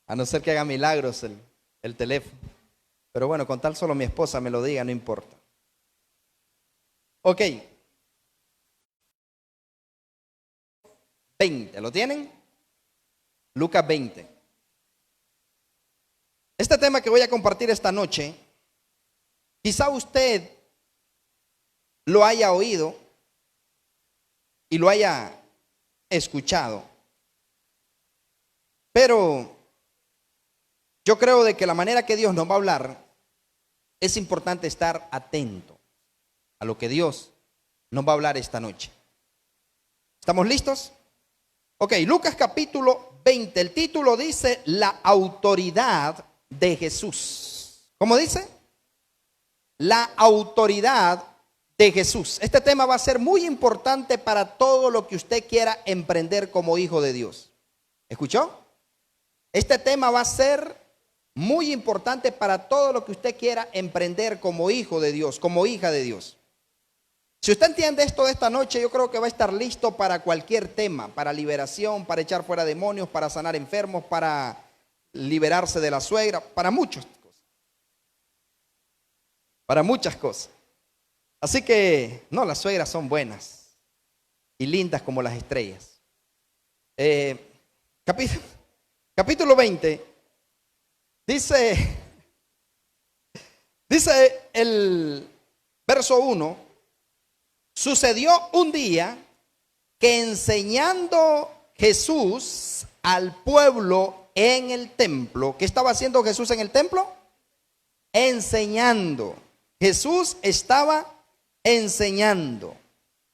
A no ser que haga milagros el teléfono. Pero bueno, con tal solo mi esposa me lo diga, no importa. Ok. 20, ¿lo tienen? Lucas 20. Este tema que voy a compartir esta noche, quizá usted lo haya oído y lo haya escuchado. Pero yo creo de que la manera que Dios nos va a hablar, es importante estar atento a lo que Dios nos va a hablar esta noche. ¿Estamos listos? Ok, Lucas capítulo 20, el título dice la autoridad de Jesús. ¿Cómo dice? La autoridad de Jesús. Este tema va a ser muy importante para todo lo que usted quiera emprender como hijo de Dios. ¿Escuchó? Este tema va a ser muy importante para todo lo que usted quiera emprender como hijo de Dios, como hija de Dios. Si usted entiende esto de esta noche, yo creo que va a estar listo para cualquier tema, para liberación, para echar fuera demonios, para sanar enfermos, para liberarse de la suegra, para muchas cosas. Para muchas cosas. Así que, no, las suegras son buenas y lindas como las estrellas. Capítulo 20, dice el verso 1, sucedió un día que enseñando Jesús al pueblo en el templo, ¿qué estaba haciendo Jesús en el templo? Enseñando. Jesús estaba enseñando.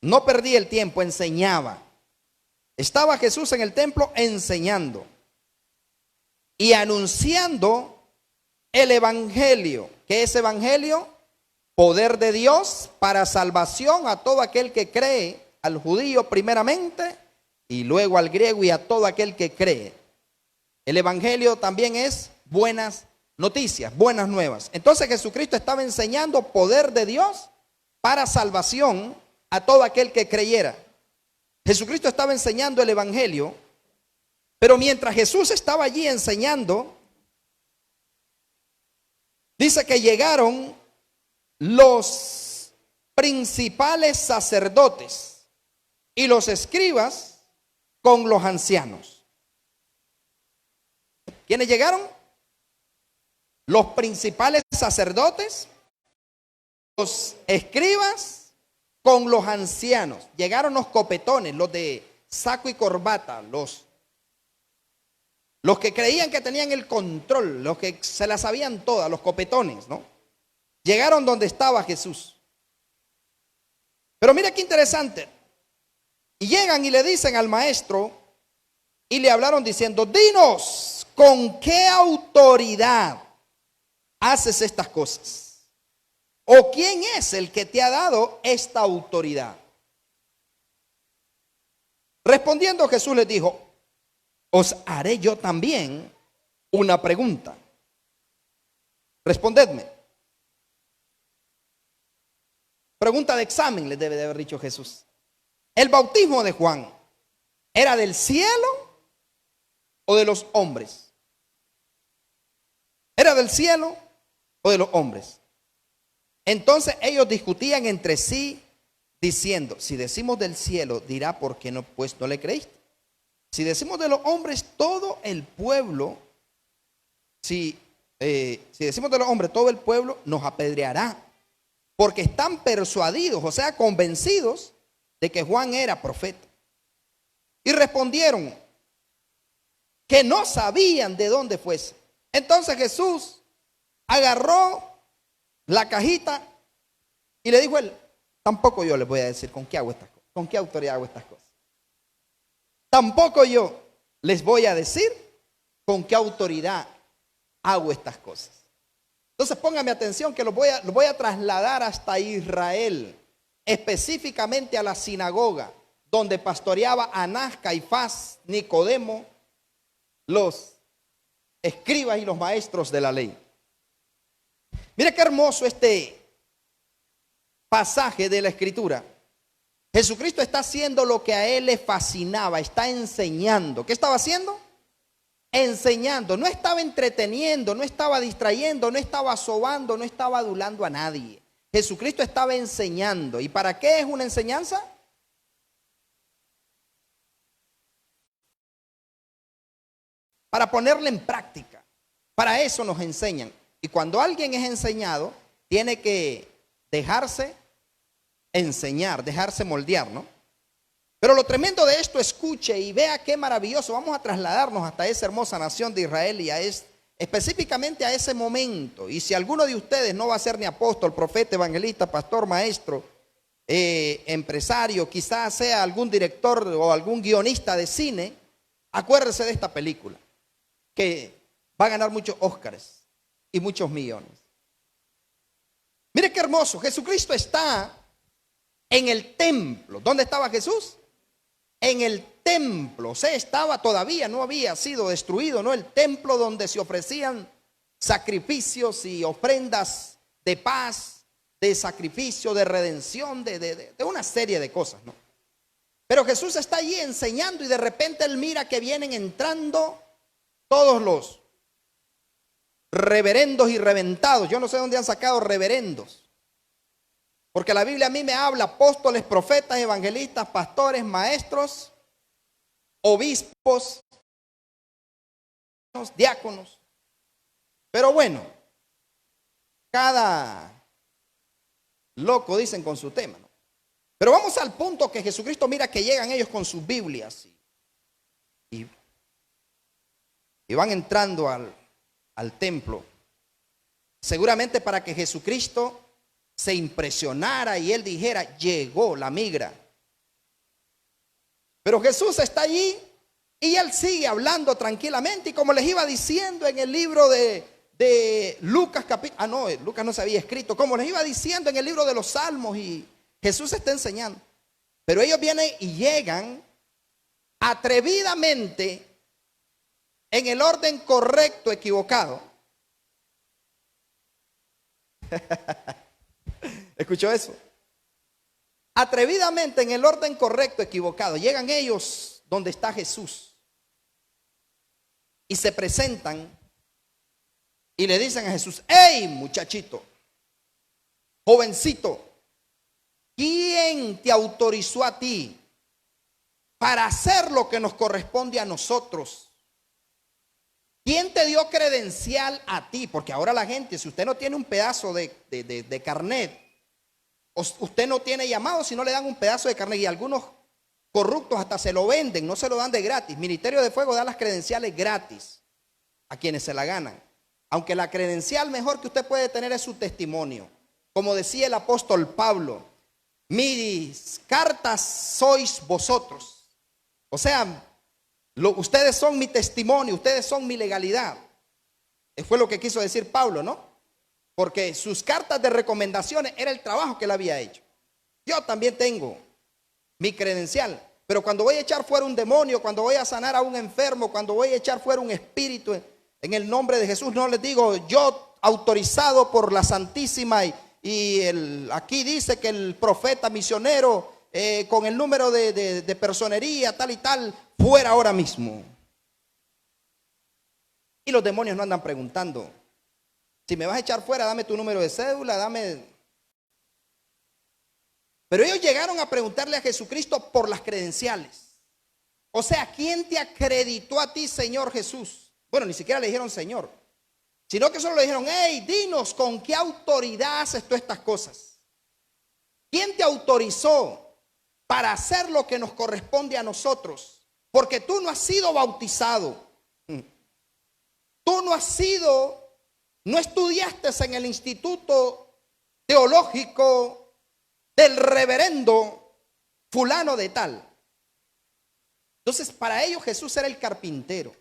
No perdía el tiempo, enseñaba. Estaba Jesús en el templo enseñando y anunciando el evangelio. ¿Qué es evangelio? Poder de Dios para salvación a todo aquel que cree, al judío primeramente y luego al griego y a todo aquel que cree. El evangelio también es buenas noticias, buenas nuevas. Entonces Jesucristo estaba enseñando poder de Dios para salvación a todo aquel que creyera. Jesucristo estaba enseñando el evangelio, pero mientras Jesús estaba allí enseñando, dice que llegaron los principales sacerdotes y los escribas con los ancianos. ¿Quiénes llegaron? Los principales sacerdotes, los escribas con los ancianos. Llegaron los copetones, los de saco y corbata, los que creían que tenían el control, los que se las sabían todas, los copetones, ¿no? Llegaron donde estaba Jesús. Pero mira qué interesante. Y llegan y le dicen al maestro y le hablaron diciendo, dinos, ¿con qué autoridad haces estas cosas? ¿O quién es el que te ha dado esta autoridad? Respondiendo Jesús les dijo, os haré yo también una pregunta. Respondedme. Pregunta de examen les debe de haber dicho Jesús. ¿El bautismo de Juan era del cielo o de los hombres? ¿Era del cielo o de los hombres? Entonces ellos discutían entre sí diciendo, si decimos del cielo, dirá, ¿por qué no, pues no le creíste? Si decimos de los hombres, todo el pueblo, si decimos de los hombres, todo el pueblo nos apedreará, porque están persuadidos, o sea, convencidos de que Juan era profeta. Y respondieron que no sabían de dónde fuese. Entonces Jesús agarró la cajita y le dijo él, tampoco yo les voy a decir con qué hago estas cosas, con qué autoridad hago estas cosas. Tampoco yo les voy a decir con qué autoridad hago estas cosas. Entonces póngame atención que lo voy a trasladar hasta Israel, específicamente a la sinagoga donde pastoreaba Anás, Caifás, Nicodemo, los escribas y los maestros de la ley. Mira qué hermoso este pasaje de la Escritura. Jesucristo está haciendo lo que a él le fascinaba, está enseñando. ¿Qué estaba haciendo? enseñando, no estaba entreteniendo, no estaba distrayendo, no estaba sobando, no estaba adulando a nadie. Jesucristo estaba enseñando. ¿Y para qué es una enseñanza? Para ponerla en práctica. Para eso nos enseñan. Y cuando alguien es enseñado, tiene que dejarse enseñar, dejarse moldear, ¿no? Pero lo tremendo de esto, escuche y vea qué maravilloso. Vamos a trasladarnos hasta esa hermosa nación de Israel y específicamente a ese momento. Y si alguno de ustedes no va a ser ni apóstol, profeta, evangelista, pastor, maestro, empresario, quizás sea algún director o algún guionista de cine, acuérdese de esta película, que va a ganar muchos Óscares y muchos millones. Mire qué hermoso, Jesucristo está en el templo. ¿Dónde estaba Jesús? En el templo. O sea, estaba todavía, no había sido destruido, ¿no? El templo donde se ofrecían sacrificios y ofrendas de paz, de sacrificio, de redención, de una serie de cosas, ¿no? Pero Jesús está allí enseñando y de repente él mira que vienen entrando todos los reverendos y reventados. Yo no sé dónde han sacado reverendos, porque la Biblia a mí me habla apóstoles, profetas, evangelistas, pastores, maestros, obispos, diáconos. Pero bueno, cada loco dicen con su tema, ¿no? Pero vamos al punto que Jesucristo mira que llegan ellos con sus Biblias y van entrando al templo, seguramente para que Jesucristo se impresionara y él dijera, llegó la migra. Pero Jesús está allí y él sigue hablando tranquilamente, y como les iba diciendo en el libro de Lucas, Lucas no se había escrito, como les iba diciendo en el libro de los Salmos, y Jesús está enseñando. Pero ellos vienen y llegan atrevidamente en el orden correcto, equivocado. ¿Escuchó eso? Atrevidamente en el orden correcto, equivocado. Llegan ellos donde está Jesús y se presentan y le dicen a Jesús, hey muchachito, jovencito, ¿quién te autorizó a ti para hacer lo que nos corresponde a nosotros? ¿Quién te dio credencial a ti? Porque ahora la gente, si usted no tiene un pedazo de carnet, usted no tiene llamado si no le dan un pedazo de carnet, y algunos corruptos hasta se lo venden, no se lo dan de gratis. Ministerio de Fuego da las credenciales gratis a quienes se la ganan. Aunque la credencial mejor que usted puede tener es su testimonio. Como decía el apóstol Pablo, mis cartas sois vosotros. O sea, ustedes son mi testimonio, ustedes son mi legalidad. Fue lo que quiso decir Pablo, ¿no? Porque sus cartas de recomendaciones era el trabajo que él había hecho. Yo también tengo mi credencial, pero cuando voy a echar fuera un demonio, cuando voy a sanar a un enfermo, cuando voy a echar fuera un espíritu en el nombre de Jesús, no les digo yo autorizado por la Santísima aquí dice que el profeta misionero con el número de personería tal y tal fuera ahora mismo. Y los demonios no andan preguntando, si me vas a echar fuera, dame tu número de cédula, dame. Pero ellos llegaron a preguntarle a Jesucristo por las credenciales. O sea, ¿quién te acreditó a ti, Señor Jesús? Bueno, ni siquiera le dijeron Señor, sino que solo le dijeron, hey, dinos con qué autoridad haces tú estas cosas. ¿Quién te autorizó para hacer lo que nos corresponde a nosotros? Porque tú no has sido bautizado. Tú no estudiaste en el instituto teológico del reverendo fulano de tal. Entonces, para ellos Jesús era el carpintero.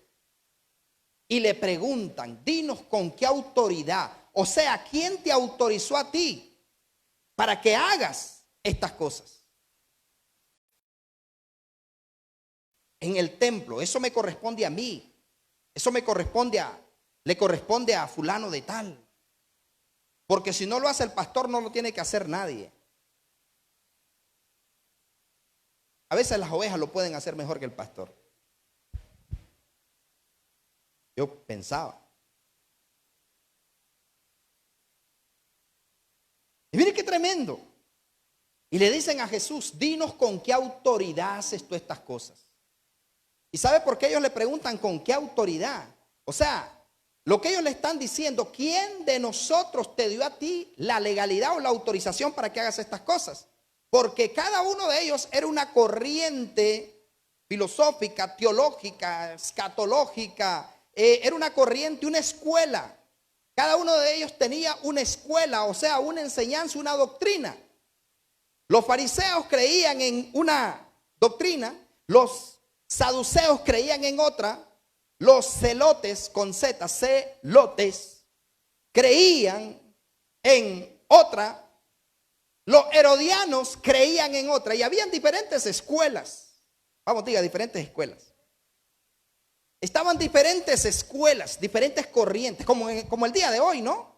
Y le preguntan, dinos con qué autoridad. O sea, ¿quién te autorizó a ti para que hagas estas cosas? En el templo, eso me corresponde a mí. Eso le corresponde a fulano de tal. Porque si no lo hace el pastor, no lo tiene que hacer nadie. A veces las ovejas lo pueden hacer mejor que el pastor. Yo pensaba. Y mire qué tremendo. Y le dicen a Jesús, dinos con qué autoridad haces tú estas cosas. ¿Y sabe por qué ellos le preguntan con qué autoridad? O sea, lo que ellos le están diciendo, ¿quién de nosotros te dio a ti la legalidad o la autorización para que hagas estas cosas? Porque cada uno de ellos era una corriente filosófica, teológica, escatológica, era una corriente, una escuela. Cada uno de ellos tenía una escuela, o sea, una enseñanza, una doctrina. Los fariseos creían en una doctrina, los saduceos creían en otra, los celotes, con Z, celotes, creían en otra, los herodianos creían en otra, y habían diferentes escuelas. Vamos, diga, diferentes escuelas. Estaban diferentes escuelas, diferentes corrientes, como el día de hoy, ¿no?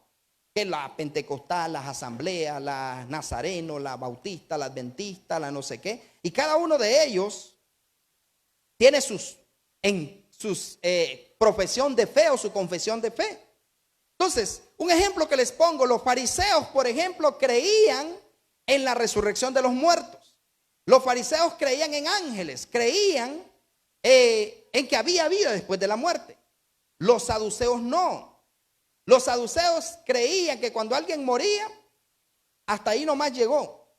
Que la pentecostal, las asambleas, la nazareno, la bautista, la adventista, la no sé qué. Y cada uno de ellos tiene sus profesión de fe o su confesión de fe. Entonces, un ejemplo que les pongo, los fariseos, por ejemplo, creían en la resurrección de los muertos. Los fariseos creían en ángeles, creían en que había vida después de la muerte. Los saduceos no. Los saduceos creían que cuando alguien moría, hasta ahí nomás llegó.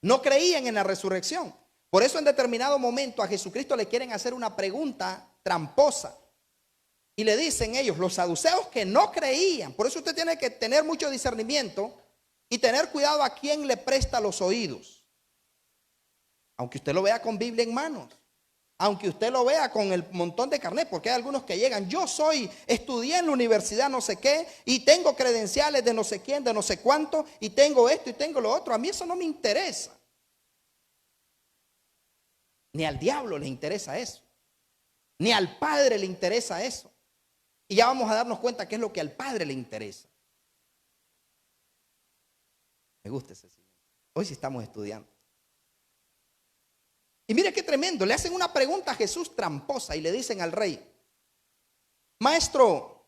No creían en la resurrección. Por eso en determinado momento a Jesucristo le quieren hacer una pregunta tramposa. Y le dicen ellos, los saduceos que no creían. Por eso usted tiene que tener mucho discernimiento y tener cuidado a quién le presta los oídos. Aunque usted lo vea con Biblia en manos. Aunque usted lo vea con el montón de carnet, porque hay algunos que llegan, estudié en la universidad no sé qué, y tengo credenciales de no sé quién, de no sé cuánto, y tengo esto y tengo lo otro. A mí eso no me interesa. Ni al diablo le interesa eso. Ni al Padre le interesa eso. Y ya vamos a darnos cuenta qué es lo que al Padre le interesa. Me gusta ese señor. Hoy sí estamos estudiando. Y mire qué tremendo, le hacen una pregunta a Jesús tramposa y le dicen al rey, maestro,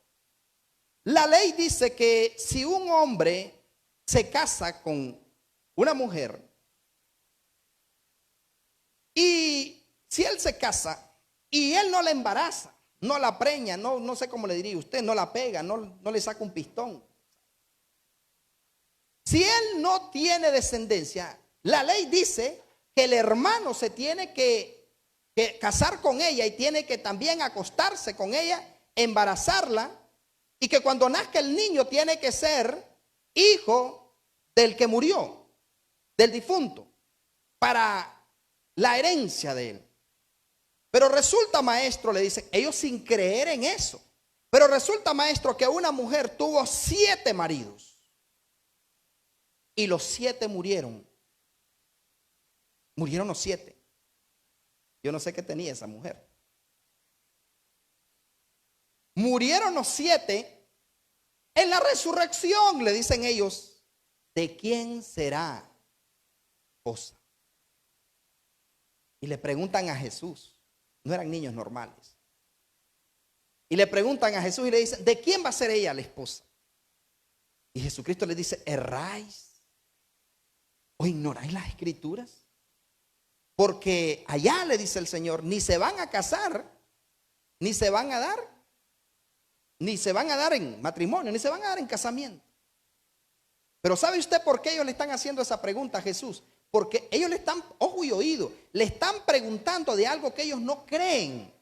la ley dice que si un hombre se casa con una mujer y si él se casa y él no la embaraza, no la preña, no sé cómo le diría usted, no la pega, no le saca un pistón. Si él no tiene descendencia, la ley dice que el hermano se tiene que casar con ella y tiene que también acostarse con ella, embarazarla, y que cuando nazca el niño tiene que ser hijo del que murió, del difunto, para la herencia de él. Pero resulta, maestro, le dice, ellos sin creer en eso, pero resulta, maestro, que una mujer tuvo 7 maridos y los 7 murieron. Murieron los 7. Yo no sé qué tenía esa mujer. Murieron los 7. En la resurrección le dicen ellos, ¿de quién será esposa? Y le preguntan a Jesús. No eran niños normales. Y le preguntan a Jesús y le dicen, ¿de quién va a ser ella la esposa? Y Jesucristo le dice, ¿erráis o ignoráis las escrituras? Porque allá, le dice el Señor, ni se van a casar, ni se van a dar, ni se van a dar en matrimonio, ni se van a dar en casamiento. Pero ¿sabe usted por qué ellos le están haciendo esa pregunta a Jesús? Porque ellos le están, ojo y oído, le están preguntando de algo que ellos no creen,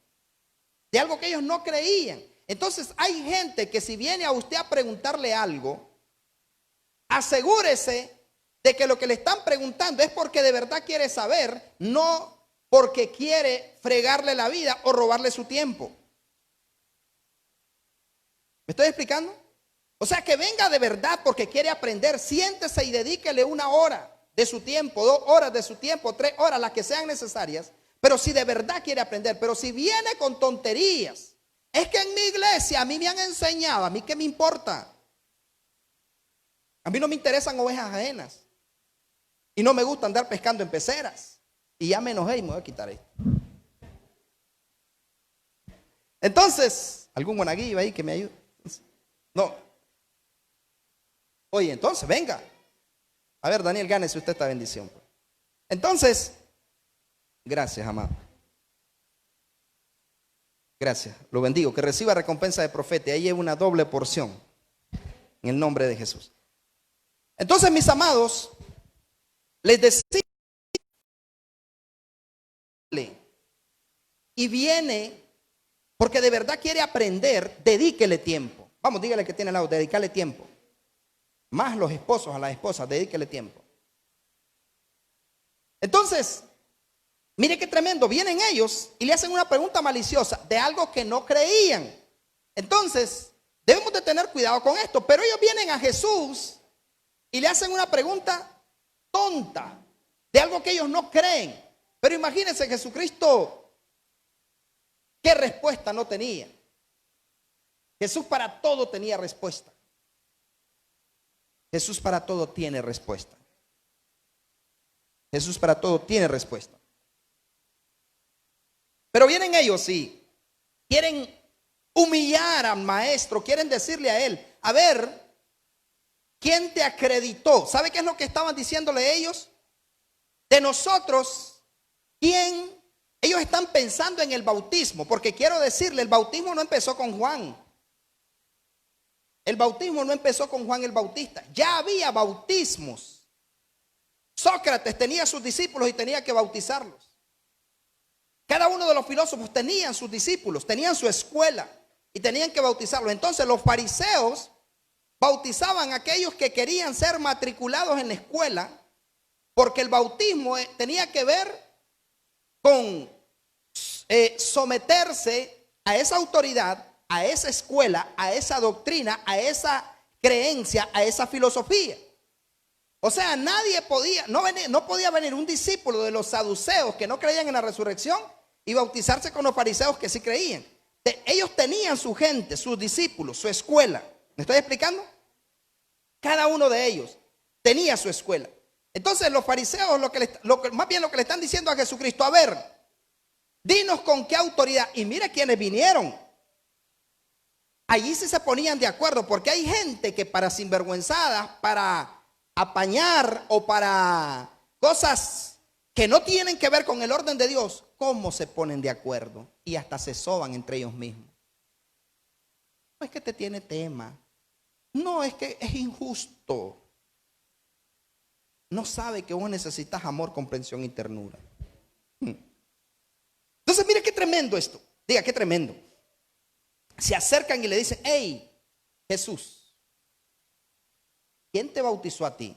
de algo que ellos no creían. Entonces hay gente que si viene a usted a preguntarle algo, asegúrese de que lo que le están preguntando es porque de verdad quiere saber, no porque quiere fregarle la vida o robarle su tiempo. ¿Me estoy explicando? O sea, que venga de verdad porque quiere aprender, siéntese y dedíquele 1 hora de su tiempo, 2 horas de su tiempo, 3 horas, las que sean necesarias, pero si de verdad quiere aprender. Pero si viene con tonterías, es que en mi iglesia a mí me han enseñado, a mí qué me importa. A mí no me interesan ovejas ajenas. Y no me gusta andar pescando en peceras. Y ya me enojé y me voy a quitar esto. Entonces, ¿Algún monaguillo ahí que me ayude? No. Oye, entonces, venga. A ver, Daniel, gánese usted esta bendición. Entonces, gracias, amado. Gracias, lo bendigo. Que reciba recompensa de profeta. Y ahí lleva una doble porción. En el nombre de Jesús. Entonces, mis amados, les decía. Y viene porque de verdad quiere aprender, dedíquele tiempo. Vamos, dígale que tiene al lado, dedicarle tiempo. Más los esposos a las esposas, dedíquele tiempo. Entonces, mire qué tremendo, vienen ellos y le hacen una pregunta maliciosa de algo que no creían. Entonces, debemos de tener cuidado con esto, pero ellos vienen a Jesús y le hacen una pregunta tonta de algo que ellos no creen. Pero imagínense, Jesucristo, ¿qué respuesta no tenía? Jesús para todo tenía respuesta. Jesús para todo tiene respuesta. Jesús para todo tiene respuesta. Pero vienen ellos y quieren humillar al maestro, quieren decirle a él, a ver, ¿quién te acreditó? ¿Sabe qué es lo que estaban diciéndole ellos? De nosotros, ¿quién? Ellos están pensando en el bautismo, porque quiero decirle, el bautismo no empezó con Juan. El bautismo no empezó con Juan el Bautista. Ya había bautismos. Sócrates tenía sus discípulos y tenía que bautizarlos. Cada uno de los filósofos tenían sus discípulos, tenían su escuela y tenían que bautizarlos. Entonces los fariseos bautizaban a aquellos que querían ser matriculados en la escuela, porque el bautismo tenía que ver con someterse a esa autoridad, a esa escuela, a esa doctrina, a esa creencia, a esa filosofía. O sea, nadie podía, no podía venir un discípulo de los saduceos que no creían en la resurrección y bautizarse con los fariseos que sí creían. Ellos tenían su gente, sus discípulos, su escuela. ¿Me estoy explicando? Cada uno de ellos tenía su escuela. Entonces los fariseos más bien lo que le están diciendo a Jesucristo, a ver, dinos con qué autoridad. Y mira quienes vinieron. Allí sí se ponían de acuerdo, porque hay gente que para sinvergüenzadas, para apañar o para cosas que no tienen que ver con el orden de Dios, ¿cómo se ponen de acuerdo? Y hasta se soban entre ellos mismos. No es que te tiene tema. No, es que es injusto. No sabe que vos necesitas amor, comprensión y ternura. Entonces, mire qué tremendo esto. Diga, qué tremendo. Se acercan y le dicen, hey, Jesús, ¿quién te bautizó a ti?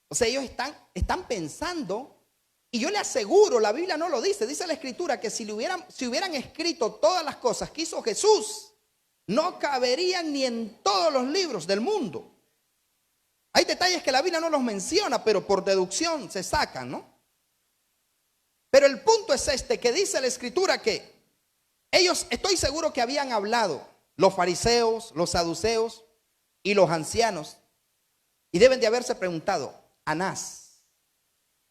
O sea, ellos están pensando, y yo le aseguro, la Biblia no lo dice, dice la Escritura que si hubieran escrito todas las cosas que hizo Jesús, no caberían ni en todos los libros del mundo. Hay detalles que la Biblia no los menciona, pero por deducción se sacan, ¿no? Pero el punto es este, que dice la Escritura que ellos, estoy seguro que habían hablado, los fariseos, los saduceos y los ancianos, y deben de haberse preguntado, Anás,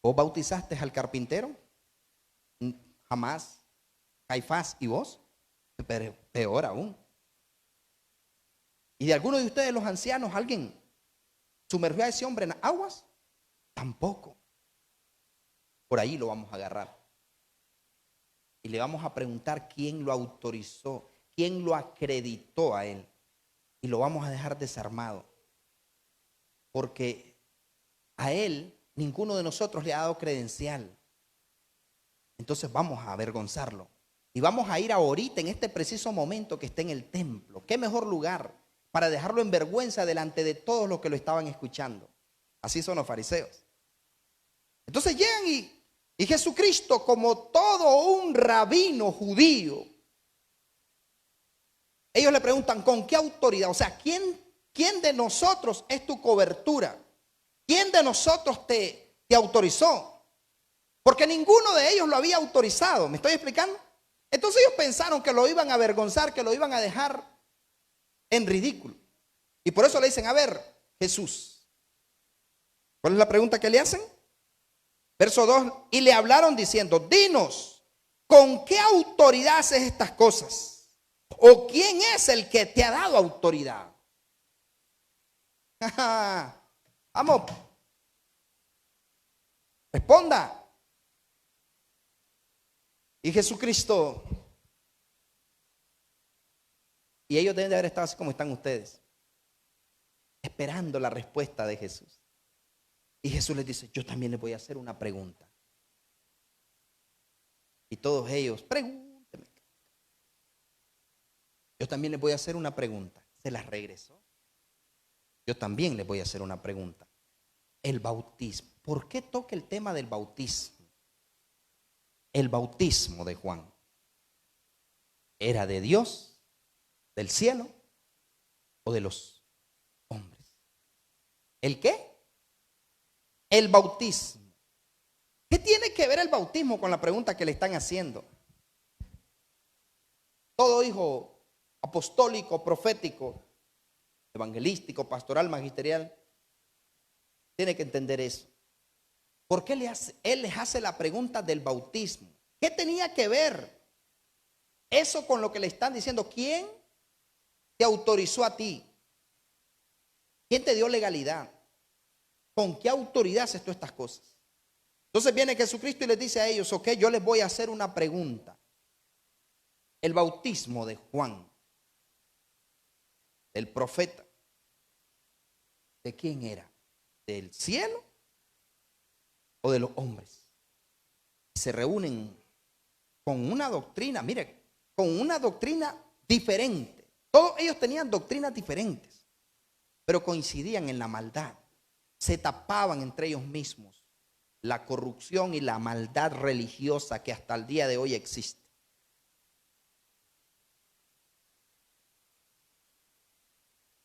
¿vos bautizaste al carpintero? Jamás. Caifás, ¿y vos? Pero peor aún. ¿Y de alguno de ustedes los ancianos alguien sumergió a ese hombre en aguas? Tampoco. Por ahí lo vamos a agarrar. Y le vamos a preguntar quién lo autorizó, quién lo acreditó a él. Y lo vamos a dejar desarmado. Porque a él ninguno de nosotros le ha dado credencial. Entonces vamos a avergonzarlo. Y vamos a ir ahorita en este preciso momento que está en el templo. ¿Qué mejor lugar para dejarlo en vergüenza delante de todos los que lo estaban escuchando? Así son los fariseos. Entonces llegan y Jesucristo, como todo un rabino judío, ellos le preguntan, ¿con qué autoridad? O sea, ¿quién de nosotros es tu cobertura? ¿Quién de nosotros te autorizó? Porque ninguno de ellos lo había autorizado. ¿Me estoy explicando? Entonces ellos pensaron que lo iban a avergonzar, que lo iban a dejar en ridículo. Y por eso le dicen, a ver, Jesús, ¿cuál es la pregunta que le hacen? Verso 2, y le hablaron diciendo, dinos, ¿con qué autoridad haces estas cosas? ¿O quién es el que te ha dado autoridad? Vamos, responda. Y Jesucristo, y ellos deben de haber estado así como están ustedes, esperando la respuesta de Jesús. Y Jesús les dice, yo también les voy a hacer una pregunta. Y todos ellos, pregúnteme. Yo también les voy a hacer una pregunta. Se las regresó. Yo también les voy a hacer una pregunta. El bautismo. ¿Por qué toca el tema del bautismo? El bautismo de Juan. ¿Era de Dios, del cielo o de los hombres? ¿El qué? El bautismo. ¿Qué tiene que ver el bautismo con la pregunta que le están haciendo? Todo hijo apostólico, profético, evangelístico, pastoral, magisterial, tiene que entender eso. ¿Por qué él les hace la pregunta del bautismo? ¿Qué tenía que ver eso con lo que le están diciendo? ¿Quién te autorizó a ti? ¿Quién te dio legalidad? ¿Con qué autoridad haces tú estas cosas? Entonces viene Jesucristo y les dice a ellos, ok, yo les voy a hacer una pregunta. El bautismo de Juan, del profeta, ¿de quién era? ¿Del cielo o de los hombres? Se reúnen con una doctrina, mire, con una doctrina diferente. Todos ellos tenían doctrinas diferentes, pero coincidían en la maldad. Se tapaban entre ellos mismos la corrupción y la maldad religiosa que hasta el día de hoy existe.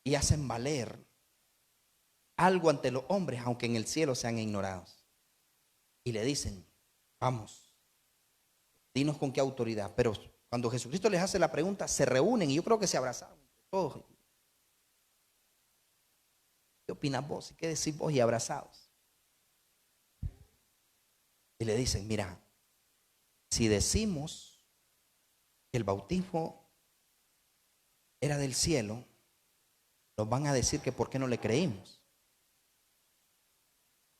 Y hacen valer algo ante los hombres, aunque en el cielo sean ignorados. Y le dicen, vamos, dinos con qué autoridad. Pero cuando Jesucristo les hace la pregunta, se reúnen y yo creo que se abrazaron todos. ¿Qué opinas vos? ¿Y qué decís vos? Y abrazados. Y le dicen, mira, si decimos que el bautismo era del cielo, nos van a decir que por qué no le creímos.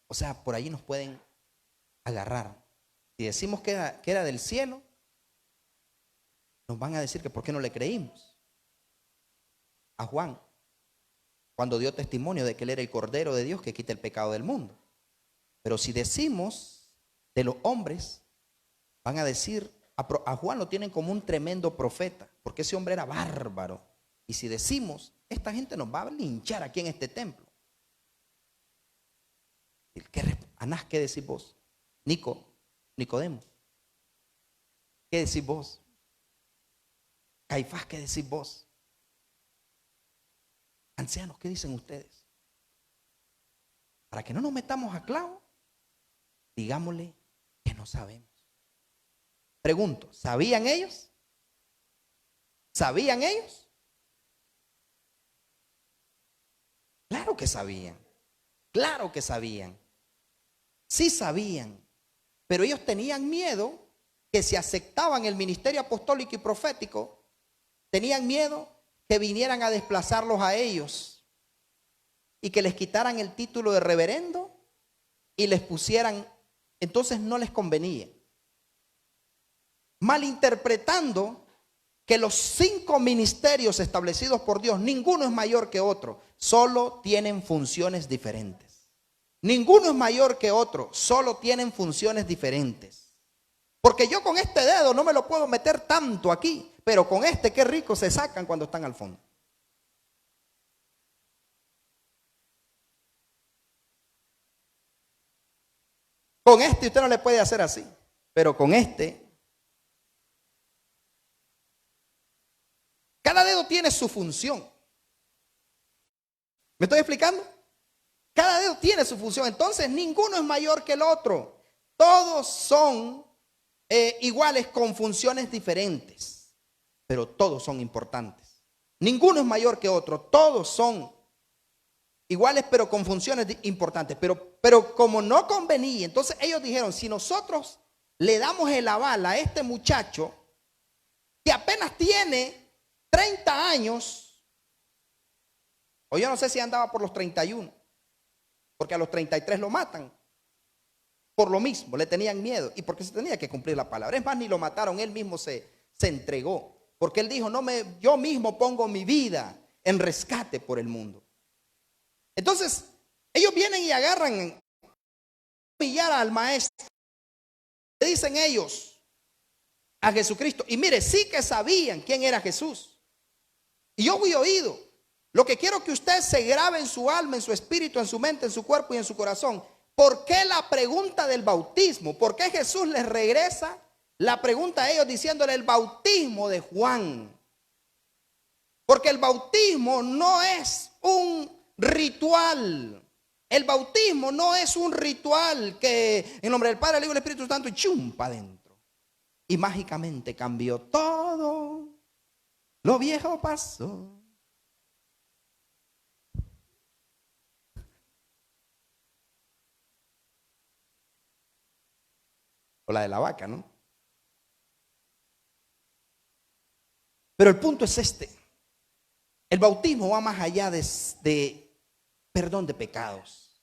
O sea, por allí nos pueden agarrar. Si decimos que era del cielo, nos van a decir que por qué no le creímos a Juan, cuando dio testimonio de que él era el Cordero de Dios que quita el pecado del mundo. Pero si decimos de los hombres, van a decir, a Juan lo tienen como un tremendo profeta, porque ese hombre era bárbaro. Y si decimos, esta gente nos va a linchar aquí en este templo. Anás, ¿qué decís vos? Nicodemo, ¿qué decís vos? Caifás, ¿qué decís vos? Ancianos, ¿qué dicen ustedes? Para que no nos metamos a clavo, digámosle que no sabemos. Pregunto, ¿sabían ellos? ¿Sabían ellos? Claro que sabían. Claro que sabían. Sí sabían. Pero ellos tenían miedo que si aceptaban el ministerio apostólico y profético, tenían miedo que vinieran a desplazarlos a ellos y que les quitaran el título de reverendo y les pusieran, entonces no les convenía. Malinterpretando que los 5 ministerios establecidos por Dios, ninguno es mayor que otro, solo tienen funciones diferentes. Ninguno es mayor que otro, solo tienen funciones diferentes. Porque yo con este dedo no me lo puedo meter tanto aquí, pero con este qué rico se sacan cuando están al fondo. Con este usted no le puede hacer así, pero con este, cada dedo tiene su función. ¿Me estoy explicando? Cada dedo tiene su función, entonces ninguno es mayor que el otro. Todos son iguales con funciones diferentes, pero todos son importantes. Ninguno es mayor que otro, todos son iguales pero con funciones importantes. Pero como no convenía, entonces ellos dijeron, si nosotros le damos el aval a este muchacho que apenas tiene 30 años, o yo no sé si andaba por los 31, porque a los 33 lo matan. Por lo mismo, le tenían miedo y porque se tenía que cumplir la palabra. Es más, ni lo mataron, él mismo se entregó. Porque él dijo, yo mismo pongo mi vida en rescate por el mundo. Entonces, ellos vienen y agarran a humillar al maestro. Le dicen ellos a Jesucristo. Y mire, sí que sabían quién era Jesús. Y yo fui oído. Lo que quiero que usted se grabe en su alma, en su espíritu, en su mente, en su cuerpo y en su corazón. ¿Por qué la pregunta del bautismo? ¿Por qué Jesús les regresa la pregunta a ellos diciéndole el bautismo de Juan? Porque el bautismo no es un ritual. El bautismo no es un ritual que en nombre del Padre, del Hijo y del Espíritu Santo y chumpa adentro. Y mágicamente cambió todo. Lo viejo pasó. O la de la vaca, ¿no? Pero el punto es este. El bautismo va más allá de perdón de pecados.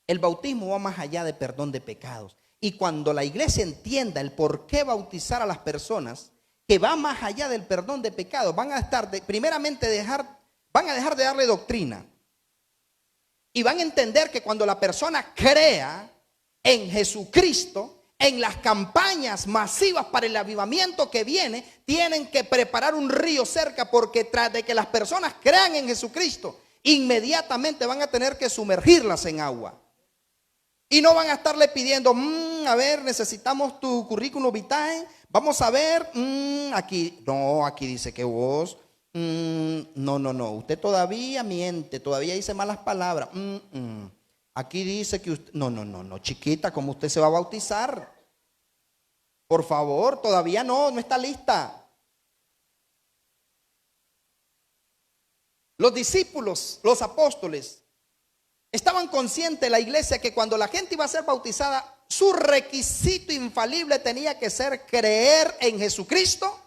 El bautismo va más allá de perdón de pecados. Y cuando la iglesia entienda el por qué bautizar a las personas, que va más allá del perdón de pecados, van a dejar de darle doctrina. Y van a entender que cuando la persona crea en Jesucristo, en las campañas masivas para el avivamiento que viene, tienen que preparar un río cerca, porque tras de que las personas crean en Jesucristo, inmediatamente van a tener que sumergirlas en agua. Y no van a estarle pidiendo, a ver, necesitamos tu currículum vitae, vamos a ver, aquí dice que vos, no, usted todavía miente, todavía dice malas palabras, aquí dice que usted, no, chiquita, ¿cómo usted se va a bautizar? Por favor, todavía no está lista. Los discípulos, los apóstoles, estaban conscientes, la iglesia, que cuando la gente iba a ser bautizada, su requisito infalible tenía que ser creer en Jesucristo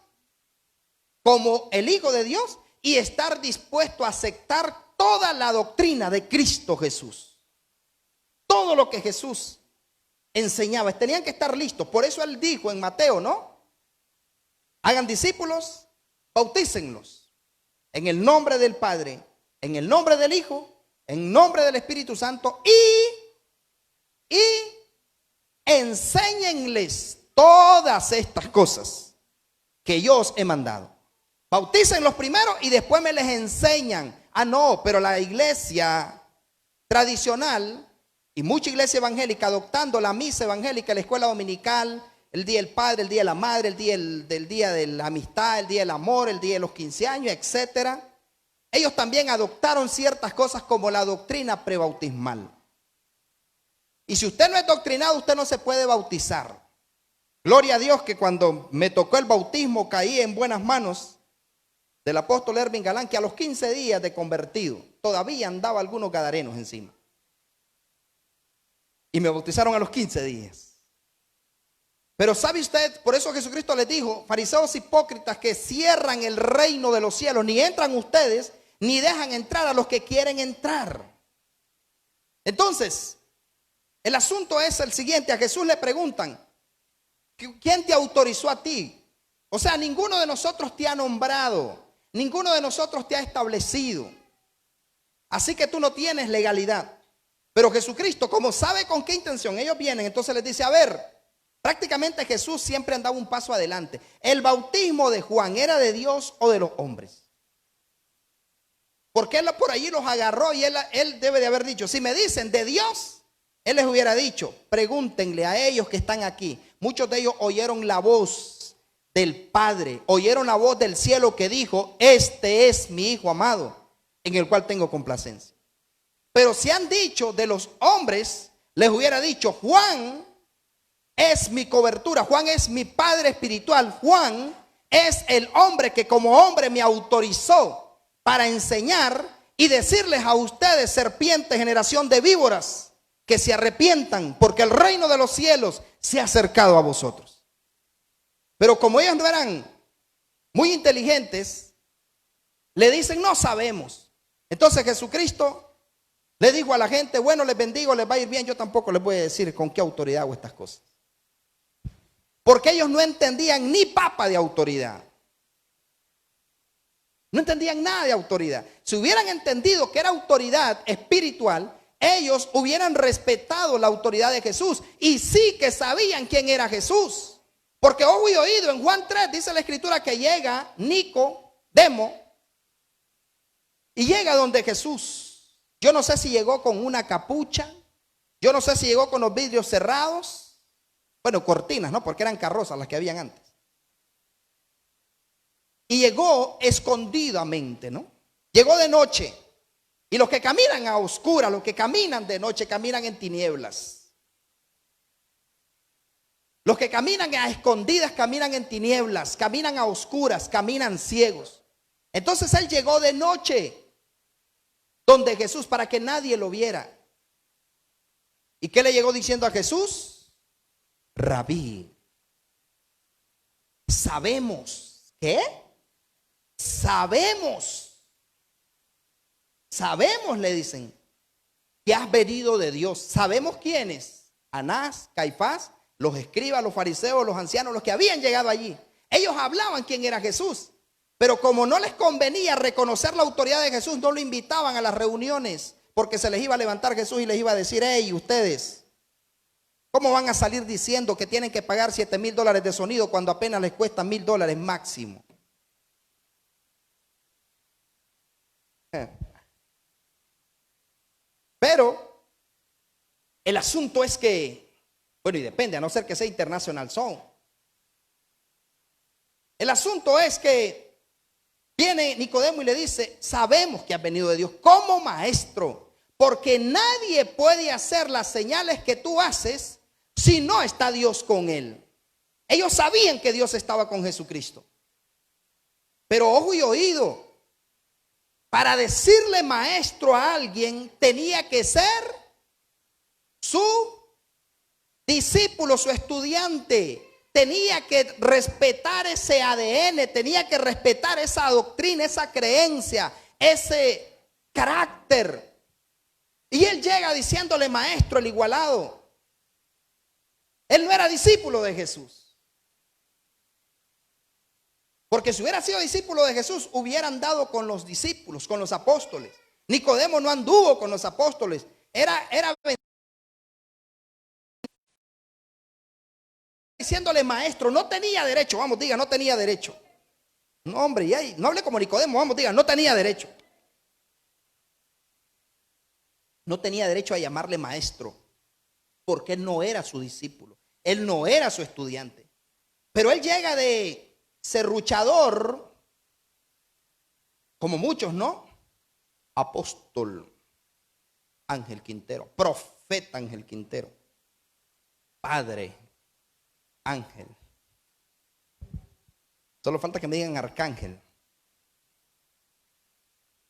como el Hijo de Dios y estar dispuesto a aceptar toda la doctrina de Cristo Jesús. Todo lo que Jesús enseñaba, tenían que estar listos. Por eso él dijo en Mateo, ¿no? Hagan discípulos, bautícenlos en el nombre del Padre, en el nombre del Hijo, en nombre del Espíritu Santo y enséñenles todas estas cosas que yo os he mandado. Bautícenlos primero y después me les enseñan. No, pero la iglesia tradicional y mucha iglesia evangélica adoptando la misa evangélica, la escuela dominical, el día del padre, el día de la madre, el día de la amistad, el día del amor, el día de los 15 años, etcétera. Ellos también adoptaron ciertas cosas como la doctrina prebautismal. Y si usted no es doctrinado, usted no se puede bautizar. Gloria a Dios que cuando me tocó el bautismo caí en buenas manos del apóstol Ervin Galán, que a los 15 días de convertido todavía andaba algunos gadarenos encima. Y me bautizaron a los 15 días. Pero ¿sabe usted? Por eso Jesucristo les dijo, fariseos hipócritas que cierran el reino de los cielos, ni entran ustedes, ni dejan entrar a los que quieren entrar. Entonces, el asunto es el siguiente. A Jesús le preguntan, ¿quién te autorizó a ti? O sea, ninguno de nosotros te ha nombrado, ninguno de nosotros te ha establecido. Así que tú no tienes legalidad. Pero Jesucristo, como sabe con qué intención ellos vienen, entonces les dice, a ver, prácticamente Jesús siempre andaba un paso adelante. ¿El bautismo de Juan era de Dios o de los hombres? Porque él por allí los agarró y él debe de haber dicho, si me dicen de Dios, él les hubiera dicho, pregúntenle a ellos que están aquí. Muchos de ellos oyeron la voz del Padre, oyeron la voz del cielo que dijo, este es mi Hijo amado, en el cual tengo complacencia. Pero si han dicho de los hombres, les hubiera dicho, Juan es mi cobertura, Juan es mi padre espiritual, Juan es el hombre que como hombre me autorizó para enseñar y decirles a ustedes, serpientes, generación de víboras, que se arrepientan, porque el reino de los cielos se ha acercado a vosotros. Pero como ellos no eran muy inteligentes, le dicen, no sabemos. Entonces Jesucristo le dijo a la gente, bueno, les bendigo, les va a ir bien. Yo tampoco les voy a decir con qué autoridad hago estas cosas. Porque ellos no entendían ni papa de autoridad. No entendían nada de autoridad. Si hubieran entendido que era autoridad espiritual, ellos hubieran respetado la autoridad de Jesús. Y sí que sabían quién era Jesús. Porque ojo y oído, en Juan 3 dice la escritura que llega Nicodemo y llega donde Jesús. Yo no sé si llegó con una capucha. Yo no sé si llegó con los vidrios cerrados. Bueno, cortinas, ¿no? Porque eran carrozas las que habían antes. Y llegó escondidamente, ¿no? Llegó de noche. Y los que caminan a oscuras, los que caminan de noche, caminan en tinieblas. Los que caminan a escondidas, caminan en tinieblas, caminan a oscuras, caminan ciegos. Entonces él llegó de noche donde Jesús para que nadie lo viera. ¿Y qué le llegó diciendo a Jesús? Rabí, sabemos, ¿qué? Sabemos, le dicen, que has venido de Dios. ¿Sabemos quiénes? Anás, Caifás, los escribas, los fariseos, los ancianos, los que habían llegado allí. Ellos hablaban quién era Jesús, pero como no les convenía reconocer la autoridad de Jesús, no lo invitaban a las reuniones, porque se les iba a levantar Jesús y les iba a decir, hey, ustedes, ¿cómo van a salir diciendo que tienen que pagar $7,000 de sonido cuando apenas les cuesta $1,000 máximo? Pero el asunto es que, bueno, y depende, a no ser que sea International Sound. El asunto es que viene Nicodemo y le dice, sabemos que has venido de Dios como maestro, porque nadie puede hacer las señales que tú haces si no está Dios con él. Ellos sabían que Dios estaba con Jesucristo. Pero ojo y oído, para decirle maestro a alguien tenía que ser su discípulo, su estudiante. Tenía que respetar ese ADN, tenía que respetar esa doctrina, esa creencia, ese carácter. Y él llega diciéndole maestro, el igualado. Él no era discípulo de Jesús. Porque si hubiera sido discípulo de Jesús, hubiera andado con los discípulos, con los apóstoles. Nicodemo no anduvo con los apóstoles. Era diciéndole maestro, no tenía derecho. Vamos, diga, no tenía derecho. No, hombre, ya, no hable como Nicodemo, vamos, diga, no tenía derecho. No tenía derecho a llamarle maestro, porque él no era su discípulo. Él no era su estudiante. Pero él llega de serruchador, como muchos, ¿no? Apóstol Ángel Quintero, profeta Ángel Quintero, padre Ángel. Solo falta que me digan arcángel.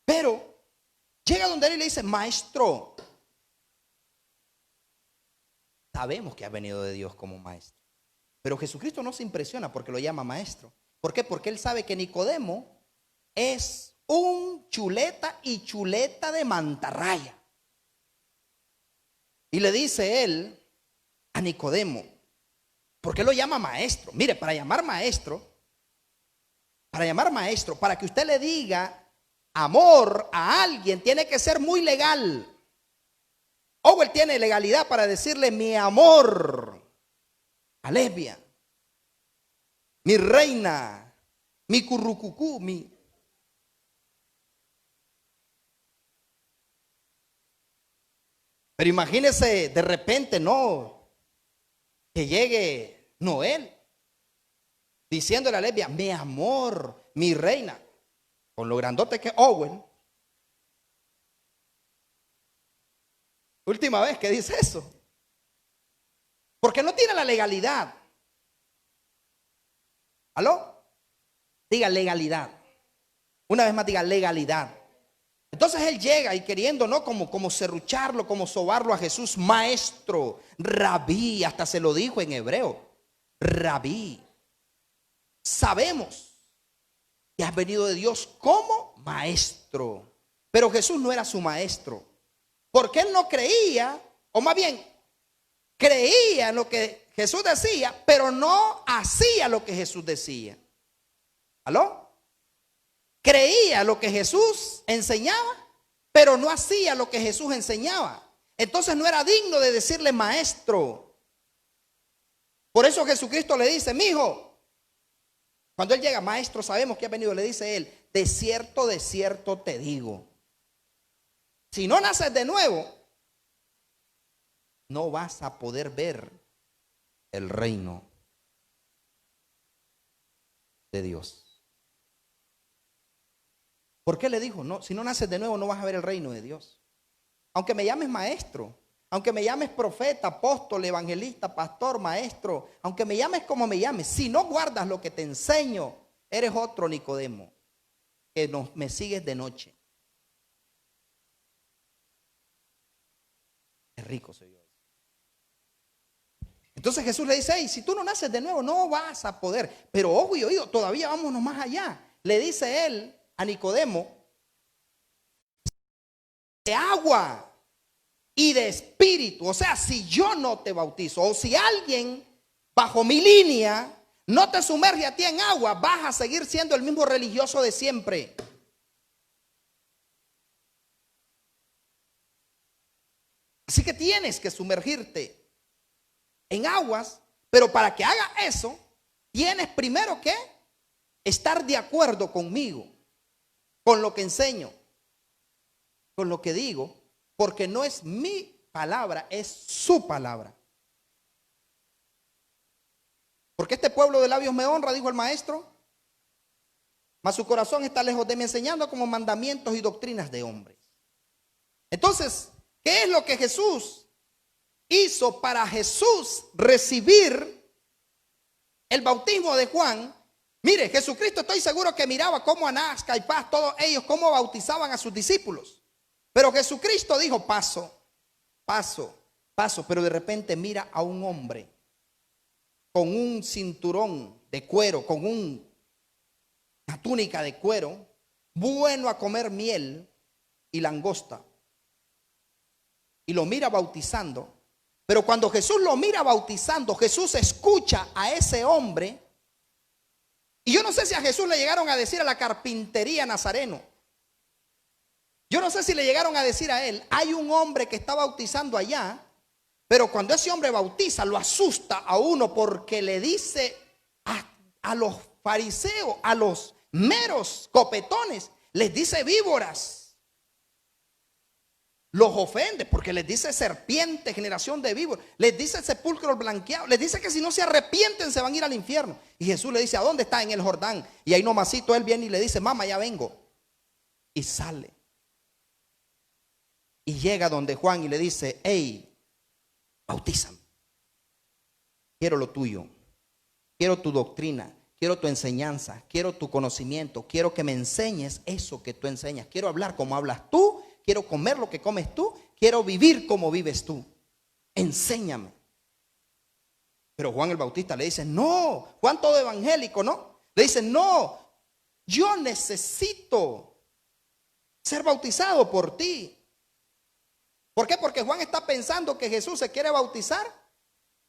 Pero llega donde él y le dice, maestro, sabemos que ha venido de Dios como maestro. Pero Jesucristo no se impresiona porque lo llama maestro. ¿Por qué? Porque él sabe que Nicodemo es un chuleta y chuleta de mantarraya. Y le dice él a Nicodemo, ¿por qué lo llama maestro? Mire, para llamar maestro, para que usted le diga amor a alguien, tiene que ser muy legal. O él tiene legalidad para decirle mi amor a Lesbia, mi reina, mi currucucú, mi... Pero imagínese de repente, no, que llegue Noel diciéndole a Lesbia, mi amor, mi reina, con lo grandote que es Owen. Última vez que dice eso. Porque no tiene la legalidad. ¿Aló? Diga legalidad. Una vez más diga legalidad. Entonces él llega y queriendo, ¿no? Como serrucharlo, como sobarlo a Jesús, maestro, rabí, hasta se lo dijo en hebreo, rabí. Sabemos que has venido de Dios como maestro. Pero Jesús no era su maestro, porque él no creía, o más bien, creía en lo que Jesús decía, pero no hacía lo que Jesús decía. ¿Aló? Creía lo que Jesús enseñaba, pero no hacía lo que Jesús enseñaba. Entonces no era digno de decirle maestro. Por eso Jesucristo le dice, mi hijo, cuando él llega, maestro, sabemos que ha venido, le dice él, de cierto te digo, si no naces de nuevo, no vas a poder ver el reino de Dios. ¿Por qué le dijo? No, si no naces de nuevo no vas a ver el reino de Dios. Aunque me llames maestro, aunque me llames profeta, apóstol, evangelista, pastor, maestro, aunque me llames como me llames, si no guardas lo que te enseño, eres otro Nicodemo, que me sigues de noche. Qué rico soy yo. Entonces Jesús le dice, hey, si tú no naces de nuevo no vas a poder. Pero ojo y oído, todavía vámonos más allá. Le dice él a Nicodemo, de agua y de espíritu. O sea, si yo no te bautizo, o si alguien bajo mi línea no te sumerge a ti en agua, vas a seguir siendo el mismo religioso de siempre. Así que tienes que sumergirte en aguas, pero para que haga eso, tienes primero que estar de acuerdo conmigo, con lo que enseño, con lo que digo, porque no es mi palabra, es su palabra. Porque este pueblo de labios me honra, dijo el maestro, mas su corazón está lejos de mí, enseñando como mandamientos y doctrinas de hombres. Entonces, ¿qué es lo que Jesús hizo para Jesús recibir el bautismo de Juan? Mire, Jesucristo, estoy seguro que miraba cómo Anás, Caifás, todos ellos, cómo bautizaban a sus discípulos. Pero Jesucristo dijo, paso, pero de repente mira a un hombre con un cinturón de cuero, con una túnica de cuero, bueno a comer miel y langosta. Y lo mira bautizando. Pero cuando Jesús lo mira bautizando, Jesús escucha a ese hombre. Y yo no sé si a Jesús le llegaron a decir a la carpintería Nazareno. Yo no sé si le llegaron a decir a él, hay un hombre que está bautizando allá, pero cuando ese hombre bautiza lo asusta a uno porque le dice a los fariseos, a los meros copetones, les dice víboras. Los ofende porque les dice serpiente, generación de víboras. Les dice sepulcro blanqueado. Les dice que si no se arrepienten se van a ir al infierno. Y Jesús le dice, ¿a dónde está? En el Jordán. Y ahí nomasito él viene y le dice, mamá, ya vengo. Y sale. Y llega donde Juan y le dice, hey, bautízame. Quiero lo tuyo. Quiero tu doctrina. Quiero tu enseñanza. Quiero tu conocimiento. Quiero que me enseñes eso que tú enseñas. Quiero hablar como hablas tú. Quiero comer lo que comes tú. Quiero vivir como vives tú. Enséñame. Pero Juan el Bautista le dice, no. Juan todo evangélico, ¿no? Le dice, no. Yo necesito ser bautizado por ti. ¿Por qué? Porque Juan está pensando que Jesús se quiere bautizar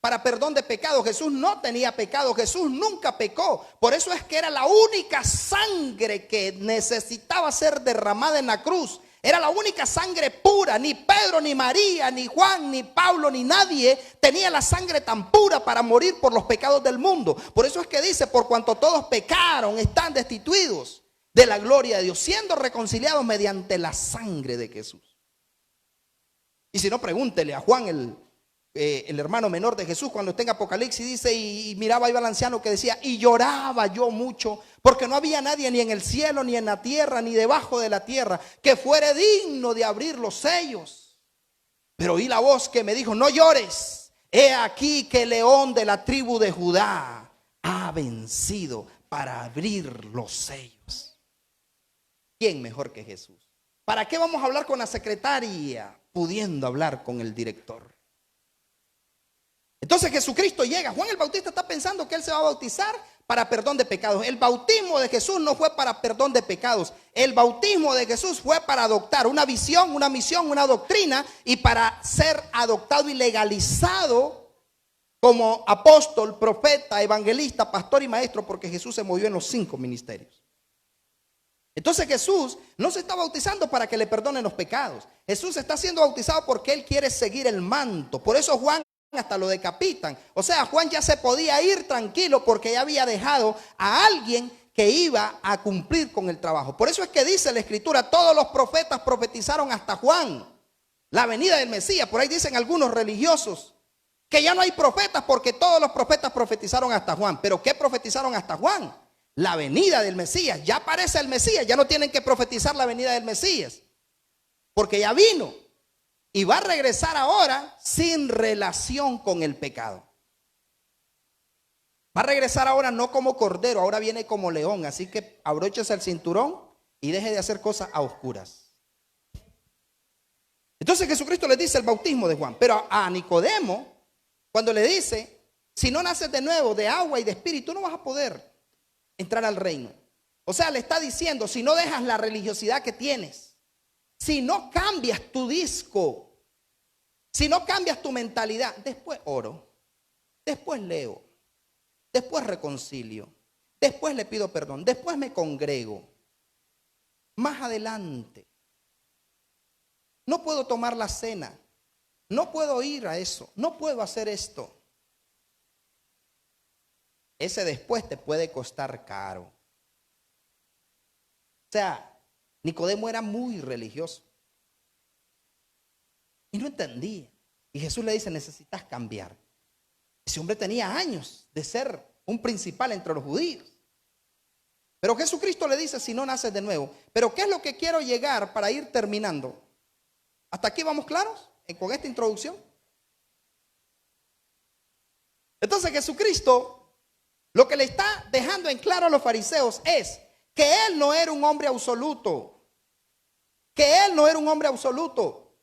para perdón de pecado. Jesús no tenía pecado. Jesús nunca pecó. Por eso es que era la única sangre que necesitaba ser derramada en la cruz. Era la única sangre pura. Ni Pedro, ni María, ni Juan, ni Pablo, ni nadie tenía la sangre tan pura para morir por los pecados del mundo. Por eso es que dice, por cuanto todos pecaron, están destituidos de la gloria de Dios, siendo reconciliados mediante la sangre de Jesús. Y si no, pregúntele a Juan, el hermano menor de Jesús, cuando está en Apocalipsis, dice, y miraba iba al anciano que decía, y lloraba yo mucho, porque no había nadie ni en el cielo, ni en la tierra, ni debajo de la tierra, que fuere digno de abrir los sellos. Pero oí la voz que me dijo, no llores, he aquí que el león de la tribu de Judá ha vencido para abrir los sellos. ¿Quién mejor que Jesús? ¿Para qué vamos a hablar con la secretaria pudiendo hablar con el director? Entonces Jesucristo llega. Juan el Bautista está pensando que él se va a bautizar para perdón de pecados. El bautismo de Jesús no fue para perdón de pecados. El bautismo de Jesús fue para adoptar una visión, una misión, una doctrina, y para ser adoptado y legalizado como apóstol, profeta, evangelista, pastor y maestro, porque Jesús se movió en los 5 ministerios. Entonces Jesús no se está bautizando para que le perdonen los pecados. Jesús está siendo bautizado porque él quiere seguir el manto. Por eso Juan hasta lo decapitan. O sea, Juan ya se podía ir tranquilo porque ya había dejado a alguien que iba a cumplir con el trabajo. Por eso es que dice la Escritura, todos los profetas profetizaron hasta Juan, la venida del Mesías. Por ahí dicen algunos religiosos que ya no hay profetas porque todos los profetas profetizaron hasta Juan. ¿Pero qué profetizaron hasta Juan? La venida del Mesías. Ya aparece el Mesías, ya no tienen que profetizar la venida del Mesías, porque ya vino y va a regresar ahora sin relación con el pecado. Va a regresar ahora no como cordero, ahora viene como león. Así que abróchese el cinturón y deje de hacer cosas a oscuras. Entonces Jesucristo le dice el bautismo de Juan, pero a Nicodemo, cuando le dice, si no naces de nuevo de agua y de espíritu, no vas a poder entrar al reino. O sea, le está diciendo, si no dejas la religiosidad que tienes, si no cambias tu disco, si no cambias tu mentalidad, después oro, después leo, después reconcilio, después le pido perdón, después me congrego, más adelante. No puedo tomar la cena, no puedo ir a eso, no puedo hacer esto. Ese después te puede costar caro. O sea, Nicodemo era muy religioso y no entendía. Y Jesús le dice, necesitas cambiar. Ese hombre tenía años de ser un principal entre los judíos. Pero Jesucristo le dice, si no naces de nuevo. Pero ¿qué es lo que quiero llegar para ir terminando? ¿Hasta aquí vamos claros con esta introducción? Entonces Jesucristo lo que le está dejando en claro a los fariseos es que él no era un hombre absoluto. Que él no era un hombre absoluto.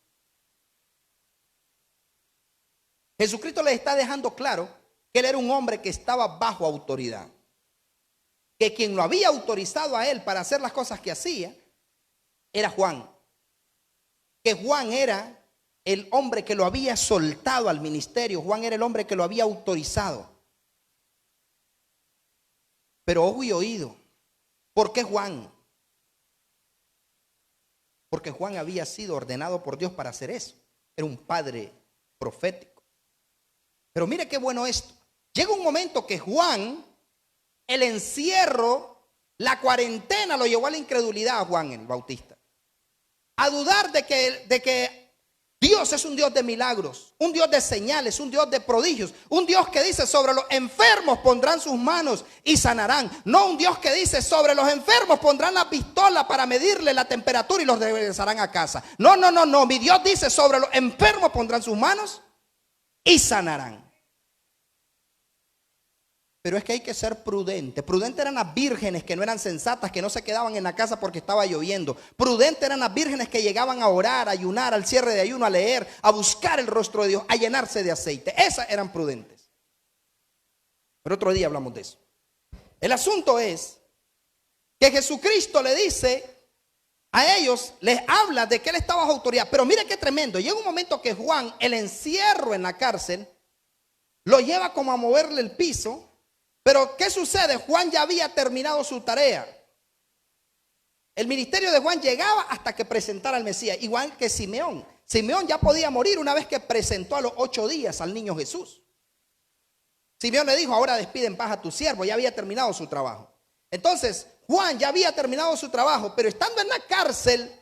Jesucristo les está dejando claro que él era un hombre que estaba bajo autoridad. Que quien lo había autorizado a él para hacer las cosas que hacía era Juan. Que Juan era el hombre que lo había soltado al ministerio. Juan era el hombre que lo había autorizado. Pero ojo y oído, ¿por qué Juan? Porque Juan había sido ordenado por Dios para hacer eso. Era un padre profético. Pero mire qué bueno esto. Llega un momento que Juan, el encierro, la cuarentena lo llevó a la incredulidad a Juan el Bautista. A dudar de que Dios es un Dios de milagros, un Dios de señales, un Dios de prodigios, un Dios que dice sobre los enfermos pondrán sus manos y sanarán. No un Dios que dice sobre los enfermos pondrán la pistola para medirle la temperatura y los regresarán a casa. No. Mi Dios dice sobre los enfermos pondrán sus manos y sanarán. Pero es que hay que ser prudente. Prudentes eran las vírgenes que no eran sensatas, que no se quedaban en la casa porque estaba lloviendo. Prudentes eran las vírgenes que llegaban a orar, a ayunar, al cierre de ayuno, a leer, a buscar el rostro de Dios, a llenarse de aceite. Esas eran prudentes. Pero otro día hablamos de eso. El asunto es que Jesucristo le dice a ellos, les habla de que él estaba bajo autoridad. Pero mire qué tremendo. Llega un momento que Juan, el encierro en la cárcel, lo lleva como a moverle el piso. Pero ¿qué sucede? Juan ya había terminado su tarea. El ministerio de Juan llegaba hasta que presentara al Mesías, igual que Simeón. Simeón ya podía morir una vez que presentó a los 8 días al niño Jesús. Simeón le dijo, ahora despide en paz a tu siervo, ya había terminado su trabajo. Entonces, Juan ya había terminado su trabajo, pero estando en la cárcel,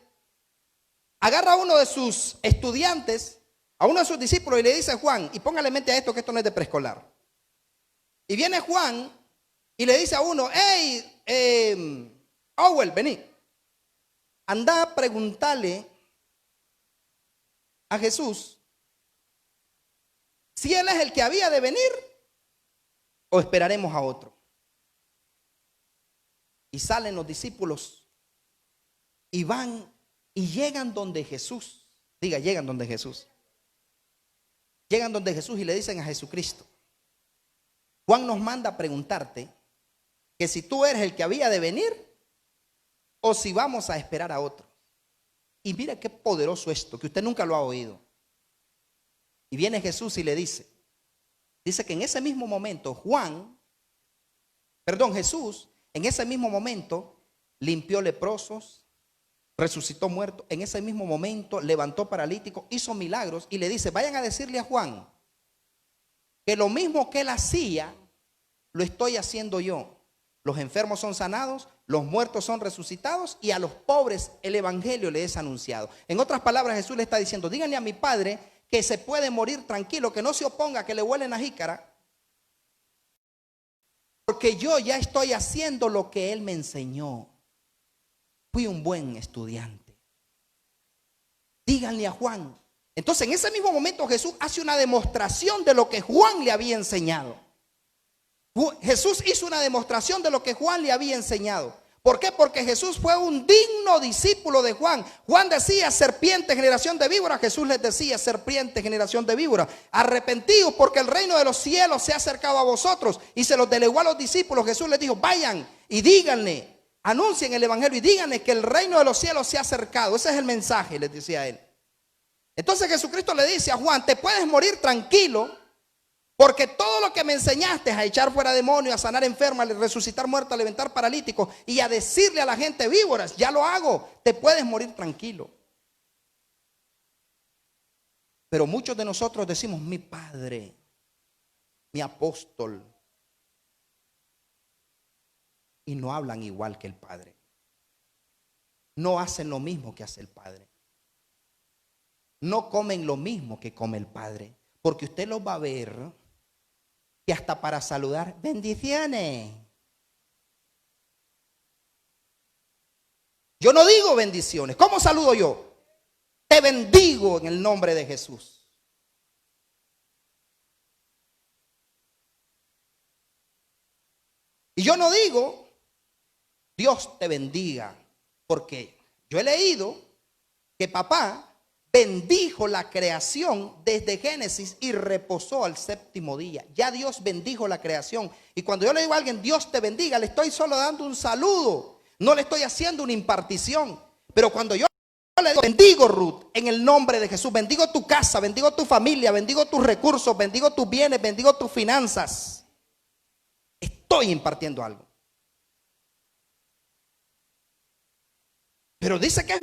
agarra a uno de sus estudiantes, a uno de sus discípulos y le dice a Juan, y póngale mente a esto que esto no es de preescolar. Y viene Juan y le dice a uno, hey, Owell, vení. Anda a preguntarle a Jesús si él es el que había de venir o esperaremos a otro. Y salen los discípulos y van y llegan donde Jesús. Diga, llegan donde Jesús. Llegan donde Jesús y le dicen a Jesucristo: Juan nos manda a preguntarte que si tú eres el que había de venir o si vamos a esperar a otro. Y mira qué poderoso esto, que usted nunca lo ha oído. Y viene Jesús y le dice que en ese mismo momento Jesús, en ese mismo momento limpió leprosos, resucitó muertos, en ese mismo momento levantó paralíticos, hizo milagros y le dice: vayan a decirle a Juan que lo mismo que él hacía, lo estoy haciendo yo. Los enfermos son sanados, los muertos son resucitados y a los pobres el evangelio les es anunciado. En otras palabras, Jesús le está diciendo: díganle a mi Padre que se puede morir tranquilo, que no se oponga, que le huelen la jícara, porque yo ya estoy haciendo lo que Él me enseñó. Fui un buen estudiante. Díganle a Juan. Entonces, en ese mismo momento Jesús hace una demostración de lo que Juan le había enseñado. Jesús hizo una demostración de lo que Juan le había enseñado. ¿Por qué? Porque Jesús fue un digno discípulo de Juan. Juan decía: serpiente, generación de víboras. Jesús les decía: serpiente, generación de víboras, arrepentidos, porque el reino de los cielos se ha acercado a vosotros. Y se los delegó a los discípulos. Jesús les dijo: vayan y díganle, anuncien el evangelio y díganle que el reino de los cielos se ha acercado. Ese es el mensaje, les decía él. Entonces Jesucristo le dice a Juan: te puedes morir tranquilo, porque todo lo que me enseñaste, a echar fuera demonios, a sanar enfermos, a resucitar muertos, a levantar paralíticos y a decirle a la gente víboras, ya lo hago. Te puedes morir tranquilo. Pero muchos de nosotros decimos: mi padre, mi apóstol, y no hablan igual que el Padre. No hacen lo mismo que hace el Padre. No comen lo mismo que come el Padre. Porque usted los va a ver que hasta para saludar: bendiciones. Yo no digo bendiciones. ¿Cómo saludo yo? Te bendigo en el nombre de Jesús. Y yo no digo Dios te bendiga, porque yo he leído que papá bendijo la creación desde Génesis y reposó al séptimo día. Ya Dios bendijo la creación. Y cuando yo le digo a alguien: Dios te bendiga, le estoy solo dando un saludo, no le estoy haciendo una impartición. Pero cuando yo le digo: bendigo, Ruth, en el nombre de Jesús, bendigo tu casa, bendigo tu familia, bendigo tus recursos, bendigo tus bienes, bendigo tus finanzas, estoy impartiendo algo. Pero dice que es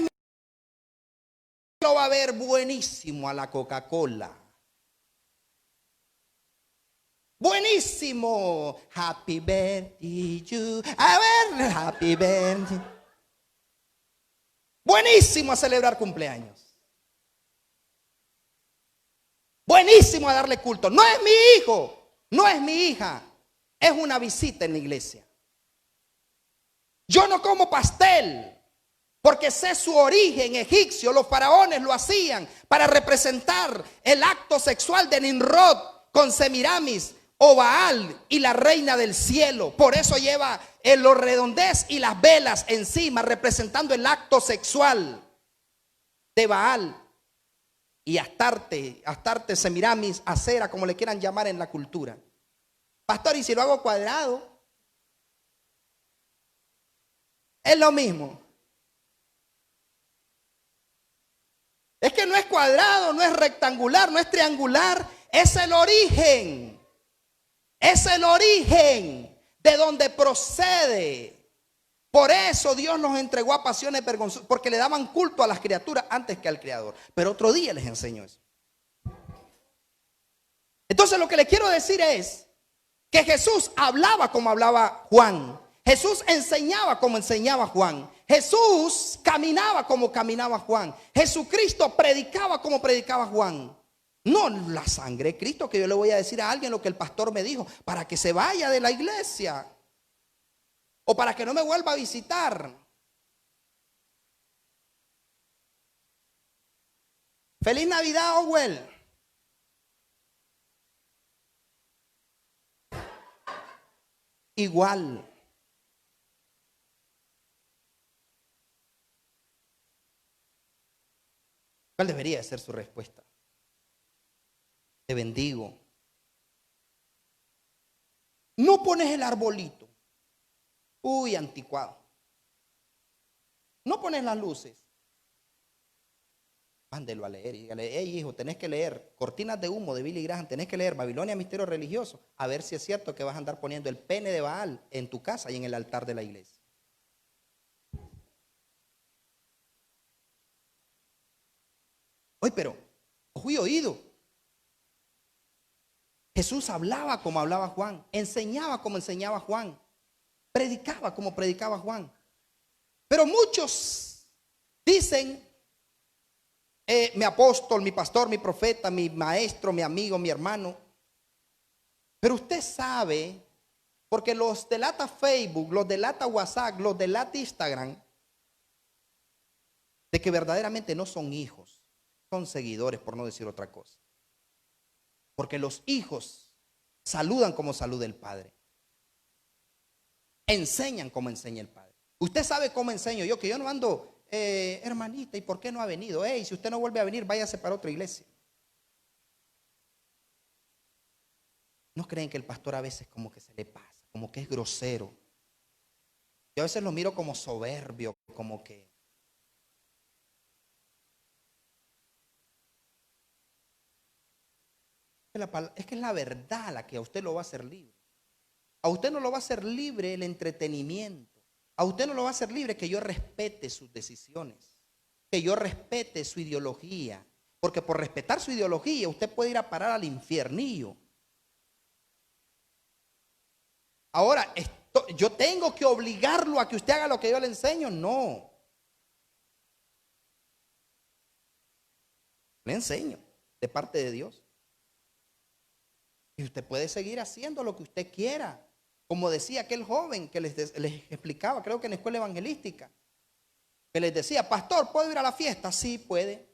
lo va a ver buenísimo a la Coca-Cola. Buenísimo. Happy birthday you. A ver, happy birthday. Buenísimo a celebrar cumpleaños. Buenísimo a darle culto. No es mi hijo, no es mi hija. Es una visita en la iglesia. Yo no como pastel, porque sé su origen egipcio. Los faraones lo hacían para representar el acto sexual de Nimrod con Semiramis o Baal y la reina del cielo. Por eso lleva los redondez y las velas encima, representando el acto sexual de Baal y Astarte, Semiramis, Acera, como le quieran llamar en la cultura. Pastor, ¿y si lo hago cuadrado? Es lo mismo. Es que no es cuadrado, no es rectangular, no es triangular. Es el origen. Es el origen de donde procede. Por eso Dios nos entregó a pasiones vergonzosas, porque le daban culto a las criaturas antes que al Creador. Pero otro día les enseño eso. Entonces lo que les quiero decir es que Jesús hablaba como hablaba Juan. Jesús enseñaba como enseñaba Juan. Jesús caminaba como caminaba Juan. Jesucristo predicaba como predicaba Juan. No la sangre de Cristo, que yo le voy a decir a alguien lo que el pastor me dijo para que se vaya de la iglesia o para que no me vuelva a visitar. Feliz Navidad, Owell. Igual. ¿Cuál debería de ser su respuesta? Te bendigo. No pones el arbolito. Uy, anticuado. No pones las luces. Mándelo a leer y dígale, hey hijo, tenés que leer Cortinas de humo de Billy Graham, tenés que leer Babilonia, misterio religioso, a ver si es cierto que vas a andar poniendo el pene de Baal en tu casa y en el altar de la iglesia. Oye, pero, ojo y oído. Jesús hablaba como hablaba Juan, enseñaba como enseñaba Juan, predicaba como predicaba Juan. Pero muchos dicen, mi apóstol, mi pastor, mi profeta, mi maestro, mi amigo, mi hermano. Pero usted sabe, porque los delata Facebook, los delata WhatsApp, los delata Instagram, de que verdaderamente no son hijos, son seguidores, por no decir otra cosa. Porque los hijos saludan como saluda el Padre. Enseñan como enseña el Padre. Usted sabe cómo enseño yo, que yo no ando, hermanita, ¿y por qué no ha venido? Hey, si usted no vuelve a venir, váyase para otra iglesia. ¿No creen que el pastor a veces como que se le pasa, como que es grosero? Yo a veces lo miro como soberbio, como que... Es que es la verdad la que a usted lo va a hacer libre. A usted no lo va a hacer libre el entretenimiento. A usted no lo va a hacer libre que yo respete sus decisiones, que yo respete su ideología. Porque por respetar su ideología usted puede ir a parar al infiernillo. Ahora, yo tengo que obligarlo a que usted haga lo que yo le enseño. No. Le enseño de parte de Dios. Y usted puede seguir haciendo lo que usted quiera. Como decía aquel joven que les explicaba, creo que en la escuela evangelística, que les decía, pastor, ¿puedo ir a la fiesta? Sí, puede.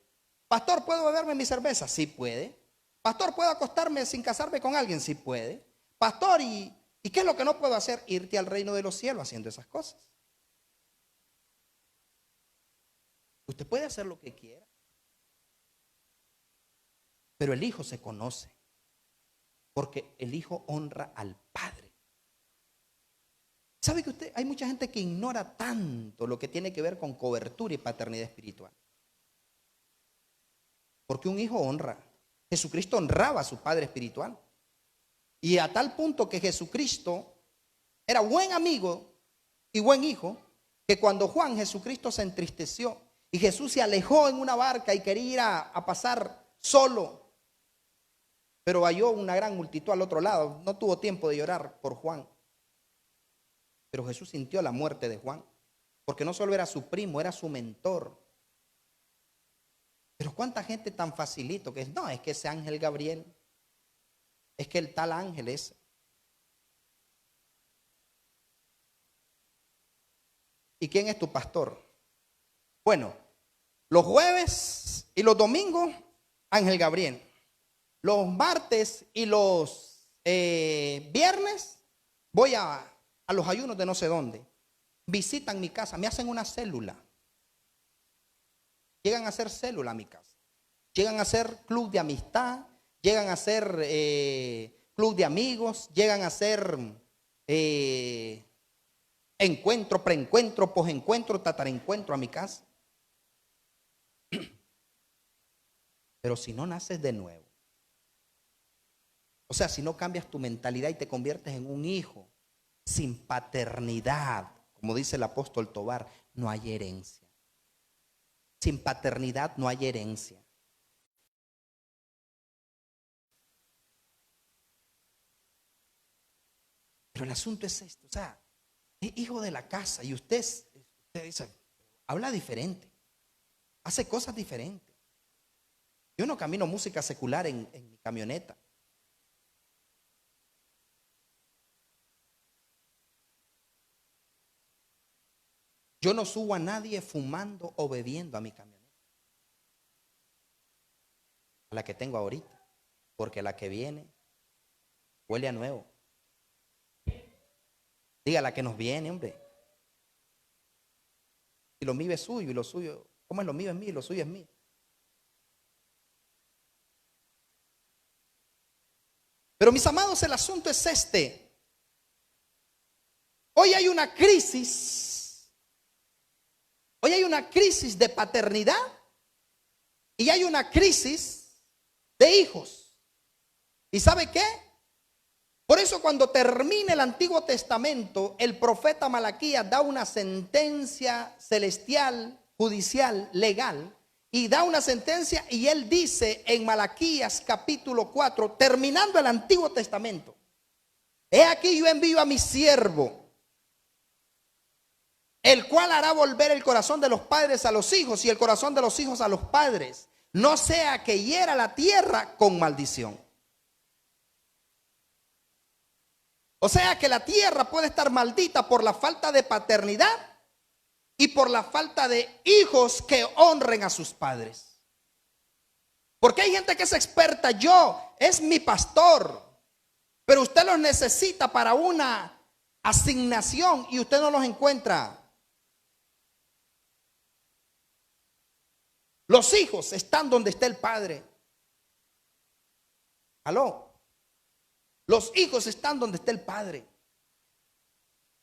Pastor, ¿puedo beberme mi cerveza? Sí, puede. Pastor, ¿puedo acostarme sin casarme con alguien? Sí, puede. Pastor, ¿y qué es lo que no puedo hacer? Irte al reino de los cielos haciendo esas cosas. Usted puede hacer lo que quiera. Pero el hijo se conoce. Porque el hijo honra al padre. ¿Sabe que usted? Hay mucha gente que ignora tanto lo que tiene que ver con cobertura y paternidad espiritual. Porque un hijo honra. Jesucristo honraba a su padre espiritual. Y a tal punto que Jesucristo era buen amigo y buen hijo, que cuando Jesucristo se entristeció y Jesús se alejó en una barca y quería ir a pasar solo, pero halló una gran multitud al otro lado, no tuvo tiempo de llorar por Juan. Pero Jesús sintió la muerte de Juan, porque no solo era su primo, era su mentor. Pero cuánta gente tan facilito que es, no, es que ese ángel Gabriel, es que el tal ángel ese. ¿Y quién es tu pastor? Bueno, los jueves y los domingos, ángel Gabriel. Los martes y los viernes voy a los ayunos de no sé dónde. Visitan mi casa, me hacen una célula. Llegan a hacer célula a mi casa. Llegan a hacer club de amistad, llegan a hacer club de amigos, llegan a hacer encuentro, preencuentro, posencuentro, tatarencuentro a mi casa. Pero si no naces de nuevo, o sea, si no cambias tu mentalidad y te conviertes en un hijo sin paternidad, como dice el apóstol Tobar, no hay herencia. Sin paternidad no hay herencia. Pero el asunto es esto, o sea, es hijo de la casa y usted dice, habla diferente, hace cosas diferentes. Yo no camino música secular en mi camioneta. Yo no subo a nadie fumando o bebiendo a mi camioneta. A la que tengo ahorita. Porque la que viene huele a nuevo. Diga la que nos viene, hombre. Y lo mío es suyo y lo suyo. ¿Cómo es lo mío es mío y lo suyo es mío? Pero mis amados, el asunto es este. Hoy hay una crisis. Hoy hay una crisis de paternidad y hay una crisis de hijos. ¿Y sabe qué? Por eso cuando termine el Antiguo Testamento, el profeta Malaquías da una sentencia celestial, judicial, legal, y da una sentencia y él dice en Malaquías capítulo 4, terminando el Antiguo Testamento: he aquí yo envío a mi siervo, el cual hará volver el corazón de los padres a los hijos y el corazón de los hijos a los padres, no sea que hiera la tierra con maldición. O sea que la tierra puede estar maldita por la falta de paternidad y por la falta de hijos que honren a sus padres. Porque hay gente que es experta. Es mi pastor, pero usted los necesita para una asignación y usted no los encuentra. Los hijos están donde está el padre. ¿Aló? Los hijos están donde está el padre.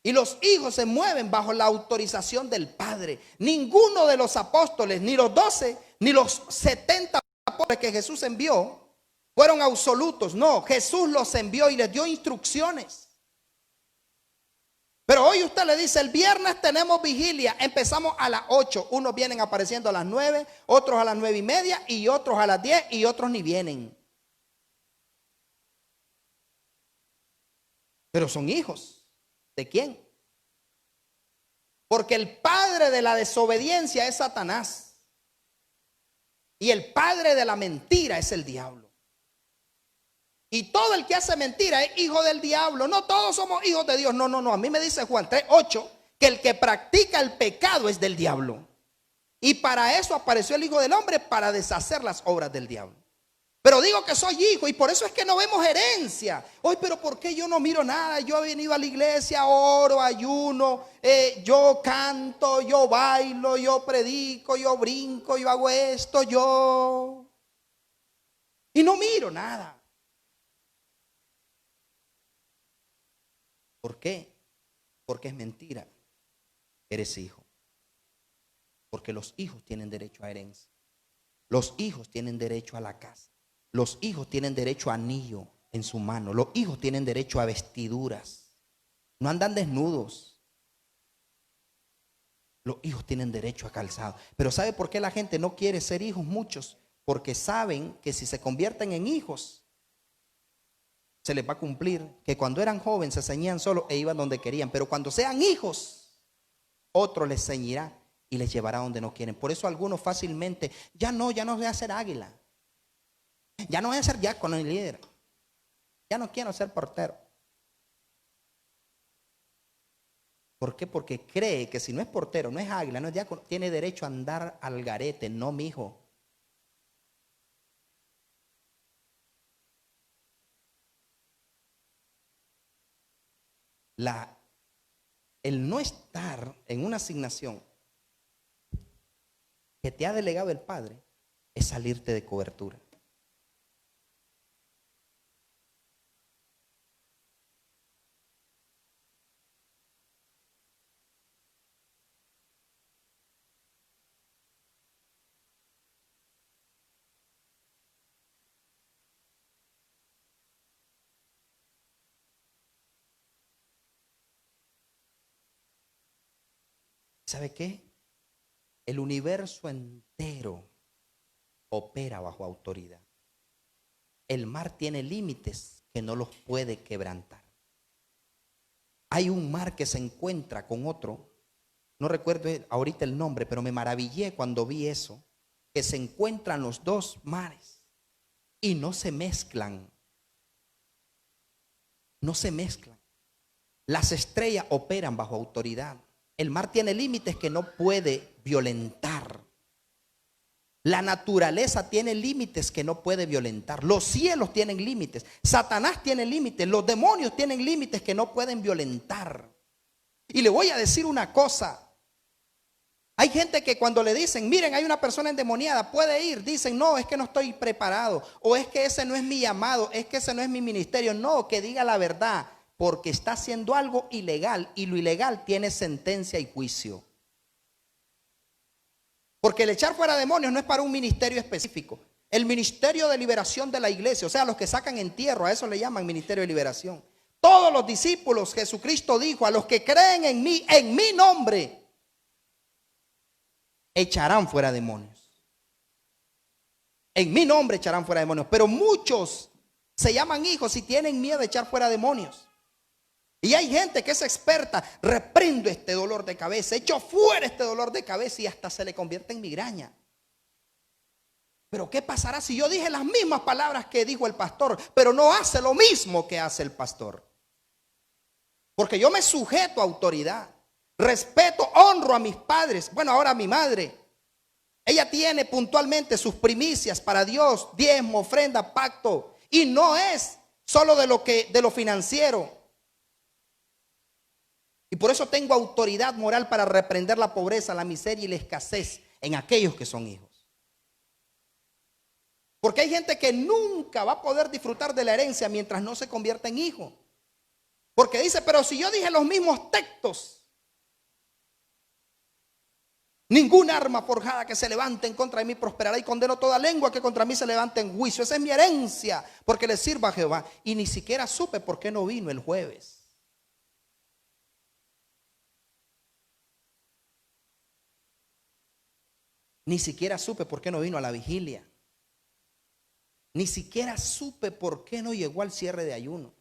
Y los hijos se mueven bajo la autorización del padre. Ninguno de los apóstoles, ni los 12, ni los 70 apóstoles que Jesús envió, fueron absolutos. No, Jesús los envió y les dio instrucciones. Pero hoy usted le dice: el viernes tenemos vigilia, empezamos a las 8. Unos vienen apareciendo a las 9, otros a las 9:30 y otros a las 10 y otros ni vienen. Pero son hijos. ¿De quién? Porque el padre de la desobediencia es Satanás. Y el padre de la mentira es el diablo. Y todo el que hace mentira es hijo del diablo. No todos somos hijos de Dios. No. A mí me dice Juan 3:8 que el que practica el pecado es del diablo. Y para eso apareció el Hijo del Hombre, para deshacer las obras del diablo. Pero digo que soy hijo y por eso es que no vemos herencia. Hoy, pero ¿por qué yo no miro nada? Yo he venido a la iglesia, oro, ayuno, yo canto, yo bailo, yo predico, yo brinco, yo hago esto, y no miro nada. ¿Por qué? Porque es mentira. Eres hijo. Porque los hijos tienen derecho a herencia. Los hijos tienen derecho a la casa. Los hijos tienen derecho a anillo en su mano. Los hijos tienen derecho a vestiduras. No andan desnudos. Los hijos tienen derecho a calzado. Pero ¿sabe por qué la gente no quiere ser hijos? Muchos. Porque saben que si se convierten en hijos, se les va a cumplir que cuando eran jóvenes se ceñían solo e iban donde querían. Pero cuando sean hijos, otro les ceñirá y les llevará donde no quieren. Por eso algunos fácilmente, ya no voy a ser águila. Ya no voy a ser diácono ni líder. Ya no quiero ser portero. ¿Por qué? Porque cree que si no es portero, no es águila, no es diácono, tiene derecho a andar al garete. No, mijo. El no estar en una asignación que te ha delegado el Padre es salirte de cobertura. ¿Sabe qué? El universo entero opera bajo autoridad. El mar tiene límites que no los puede quebrantar. Hay un mar que se encuentra con otro, no recuerdo ahorita el nombre, pero me maravillé cuando vi eso, que se encuentran los dos mares y no se mezclan. No se mezclan. Las estrellas operan bajo autoridad. El mar tiene límites que no puede violentar. La naturaleza tiene límites que no puede violentar. Los cielos tienen límites. Satanás tiene límites. Los demonios tienen límites que no pueden violentar. Y le voy a decir una cosa. Hay gente que cuando le dicen, miren, hay una persona endemoniada, puede ir, dicen, no, es que no estoy preparado, o es que ese no es mi llamado, es que ese no es mi ministerio. No, que diga la verdad, porque está haciendo algo ilegal y lo ilegal tiene sentencia y juicio. Porque el echar fuera demonios no es para un ministerio específico. El ministerio de liberación de la iglesia, o sea, los que sacan entierro, a eso le llaman ministerio de liberación. Todos los discípulos, Jesucristo dijo, a los que creen en mi nombre, echarán fuera demonios. En mi nombre echarán fuera demonios. Pero muchos se llaman hijos y tienen miedo de echar fuera demonios. Y hay gente que es experta, reprendo este dolor de cabeza, echo fuera este dolor de cabeza y hasta se le convierte en migraña. Pero ¿qué pasará si yo dije las mismas palabras que dijo el pastor, pero no hace lo mismo que hace el pastor? Porque yo me sujeto a autoridad, respeto, honro a mis padres. Bueno, ahora a mi madre. Ella tiene puntualmente sus primicias para Dios, diezmo, ofrenda, pacto. Y no es solo de lo financiero. Y por eso tengo autoridad moral para reprender la pobreza, la miseria y la escasez en aquellos que son hijos. Porque hay gente que nunca va a poder disfrutar de la herencia mientras no se convierta en hijo. Porque dice, pero si yo dije los mismos textos, ninguna arma forjada que se levante en contra de mí prosperará, y condeno toda lengua que contra mí se levante en juicio. Esa es mi herencia, porque le sirva a Jehová. Y ni siquiera supe por qué no vino el jueves. Ni siquiera supe por qué no vino a la vigilia. Ni siquiera supe por qué no llegó al cierre de ayuno.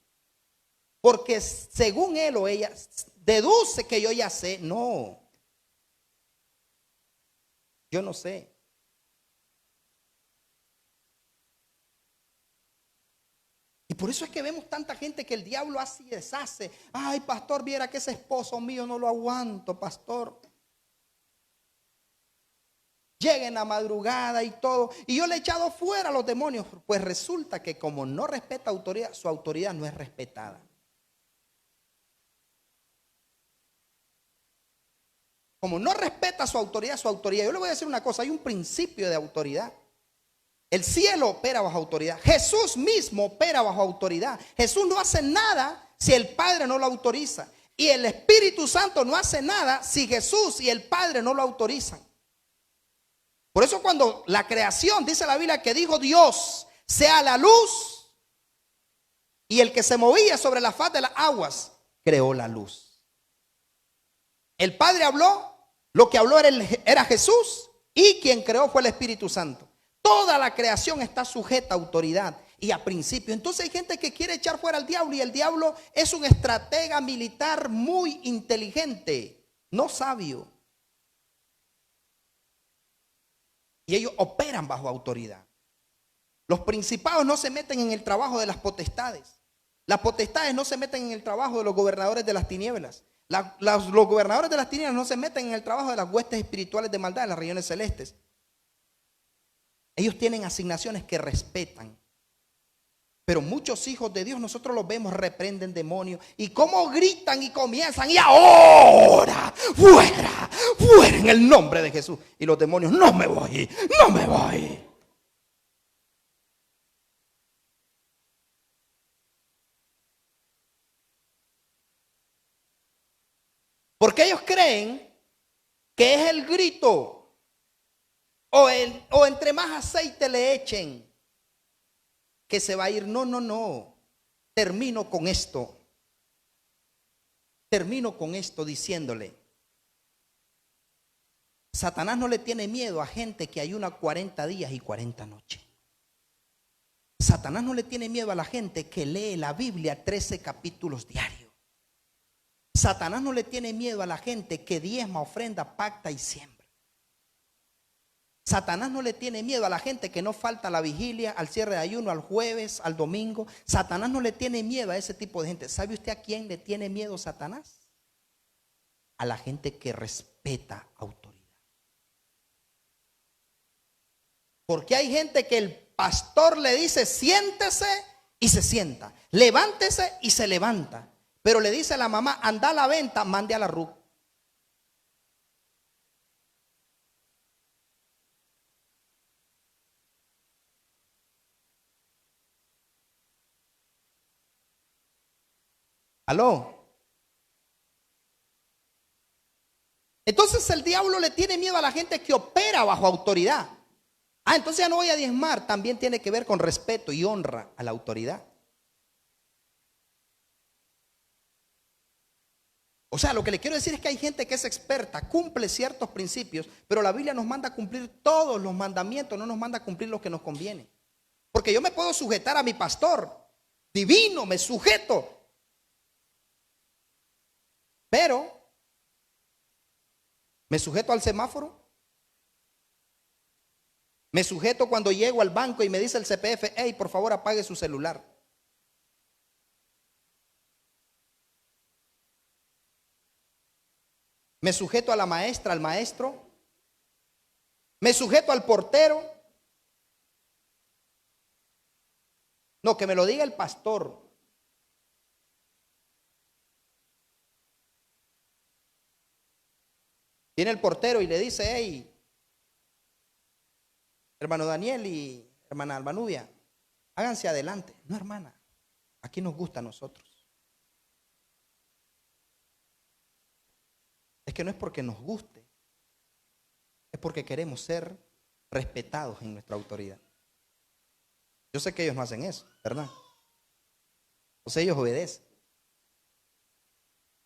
Porque según él o ella deduce que yo ya sé. No, yo no sé. Y por eso es que vemos tanta gente que el diablo hace y deshace. Ay, pastor, viera que ese esposo mío no lo aguanto, pastor. Llega en la madrugada y todo. Y yo le he echado fuera a los demonios. Pues resulta que como no respeta autoridad, su autoridad no es respetada. Como no respeta su autoridad. Yo le voy a decir una cosa, hay un principio de autoridad. El cielo opera bajo autoridad. Jesús mismo opera bajo autoridad. Jesús no hace nada si el Padre no lo autoriza. Y el Espíritu Santo no hace nada si Jesús y el Padre no lo autorizan. Por eso cuando la creación, dice la Biblia que dijo Dios, sea la luz, y el que se movía sobre la faz de las aguas, creó la luz. El Padre habló, lo que habló era Jesús, y quien creó fue el Espíritu Santo. Toda la creación está sujeta a autoridad y a principio. Entonces hay gente que quiere echar fuera al diablo, y el diablo es un estratega militar muy inteligente, no sabio. Y ellos operan bajo autoridad. Los principados no se meten en el trabajo de las potestades. Las potestades no se meten en el trabajo de los gobernadores de las tinieblas. Los gobernadores de las tinieblas no se meten en el trabajo de las huestes espirituales de maldad en las regiones celestes. Ellos tienen asignaciones que respetan. Pero muchos hijos de Dios, nosotros los vemos, reprenden demonios. Y cómo gritan y comienzan. Y ahora, fuera, fuera en el nombre de Jesús. Y los demonios, no me voy, no me voy. Porque ellos creen que es el grito. O entre más aceite le echen, que se va a ir. No, no, no. Termino con esto. Termino con esto diciéndole: Satanás no le tiene miedo a gente que ayuna 40 días y 40 noches. Satanás no le tiene miedo a la gente que lee la Biblia 13 capítulos diarios. Satanás no le tiene miedo a la gente que diezma, ofrenda, pacta y siembra. Satanás no le tiene miedo a la gente que no falta a la vigilia, al cierre de ayuno, al jueves, al domingo. Satanás no le tiene miedo a ese tipo de gente. ¿Sabe usted a quién le tiene miedo Satanás? A la gente que respeta autoridad. Porque hay gente que el pastor le dice siéntese y se sienta, levántese y se levanta. Pero le dice a la mamá, anda a la venta, mande a la RUC. ¿Aló? Entonces el diablo le tiene miedo a la gente que opera bajo autoridad. Ah, entonces ya no voy a diezmar. También tiene que ver con respeto y honra a la autoridad. O sea, lo que le quiero decir es que hay gente que es experta, cumple ciertos principios, pero la Biblia nos manda a cumplir todos los mandamientos, no nos manda a cumplir los que nos conviene. Porque yo me puedo sujetar a mi pastor divino, me sujeto, pero me sujeto al semáforo, me sujeto cuando llego al banco y me dice el CPF, hey, por favor apague su celular. Me sujeto a la maestra, al maestro, me sujeto al portero. No, que me lo diga el pastor. Viene el portero y le dice, hey, hermano Daniel y hermana Albanubia, háganse adelante. No, hermana, aquí nos gusta a nosotros. Es que no es porque nos guste, es porque queremos ser respetados en nuestra autoridad. Yo sé que ellos no hacen eso, ¿verdad? O sea, ellos obedecen.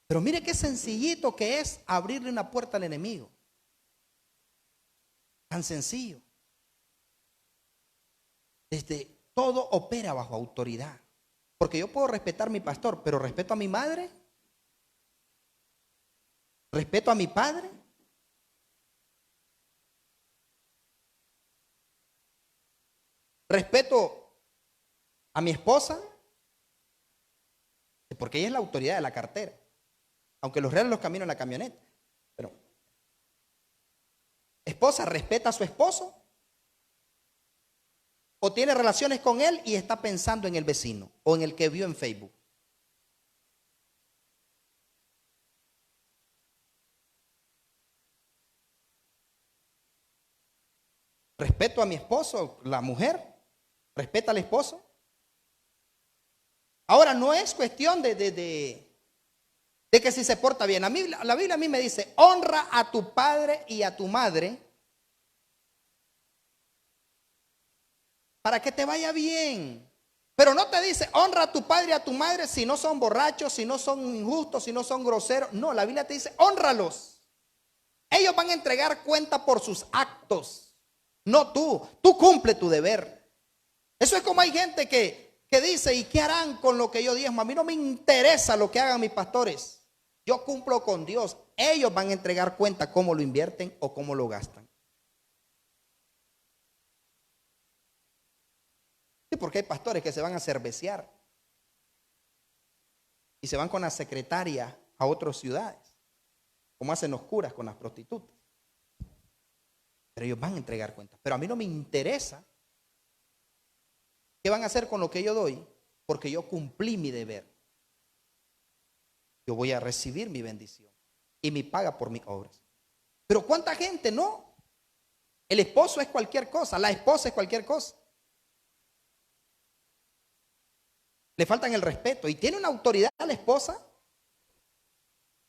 Pero mire qué sencillito que es abrirle una puerta al enemigo. Tan sencillo. Todo opera bajo autoridad. Porque yo puedo respetar a mi pastor, pero respeto a mi madre, respeto a mi padre. Respeto a mi esposa, porque ella es la autoridad de la cartera. Aunque los reales los camino en la camioneta. Pero, esposa, ¿respeta a su esposo? ¿O tiene relaciones con él y está pensando en el vecino o en el que vio en Facebook? ¿Respeto a mi esposo, la mujer? ¿Respeta al esposo? Ahora, no es cuestión de que si se porta bien. A mí, la Biblia a mí me dice, honra a tu padre y a tu madre para que te vaya bien. Pero no te dice, honra a tu padre y a tu madre si no son borrachos, si no son injustos, si no son groseros. No, la Biblia te dice, honralos. Ellos van a entregar cuenta por sus actos. No tú. Tú cumple tu deber. Eso es como hay gente que dice, ¿y qué harán con lo que yo diezmo? A mí no me interesa lo que hagan mis pastores. Yo cumplo con Dios. Ellos van a entregar cuenta cómo lo invierten o cómo lo gastan. Sí, porque hay pastores que se van a cervecear y se van con la secretaria a otras ciudades, como hacen los curas con las prostitutas. Pero ellos van a entregar cuenta. Pero a mí no me interesa qué van a hacer con lo que yo doy, porque yo cumplí mi deber. Yo voy a recibir mi bendición y mi paga por mis obras. Pero ¿cuánta gente no? El esposo es cualquier cosa, la esposa es cualquier cosa. Le faltan el respeto y tiene una autoridad la esposa.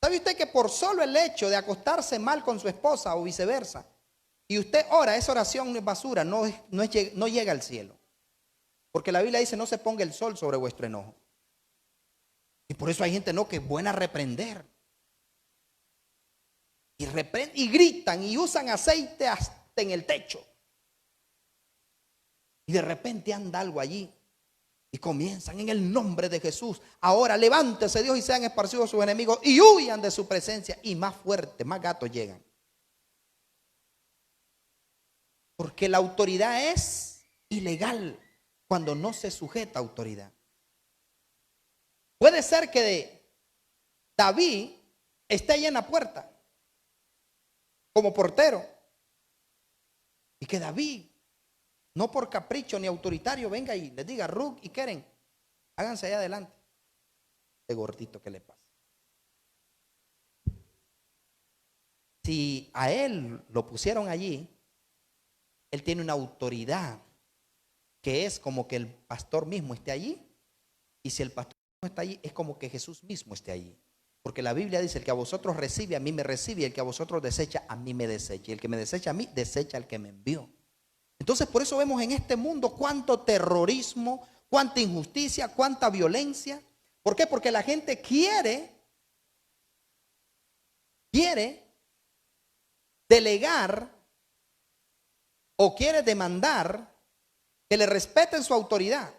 ¿Sabe usted que por solo el hecho de acostarse mal con su esposa o viceversa, y usted ora, esa oración no es basura, no llega al cielo? Porque la Biblia dice, no se ponga el sol sobre vuestro enojo. Y por eso hay gente no que es buena a reprender. Y gritan y usan aceite hasta en el techo. Y de repente anda algo allí. Y comienzan en el nombre de Jesús. Ahora levántese Dios y sean esparcidos sus enemigos y huyan de su presencia. Y más fuerte, más gatos llegan. Porque la autoridad es ilegal cuando no se sujeta a autoridad. Puede ser que David esté ahí en la puerta como portero y que David, no por capricho ni autoritario, venga y les diga, Ruth y Keren, háganse allá adelante. Este gordito, ¿qué le pasa? Si a él lo pusieron allí, él tiene una autoridad que es como que el pastor mismo esté allí, y si el pastor está allí, es como que Jesús mismo esté allí. Porque la Biblia dice, el que a vosotros recibe, a mí me recibe, y el que a vosotros desecha, a mí me desecha. Y el que me desecha a mí, desecha al que me envió. Entonces, por eso vemos en este mundo cuánto terrorismo, cuánta injusticia, cuánta violencia. ¿Por qué? Porque la gente quiere delegar o quiere demandar que le respeten su autoridad.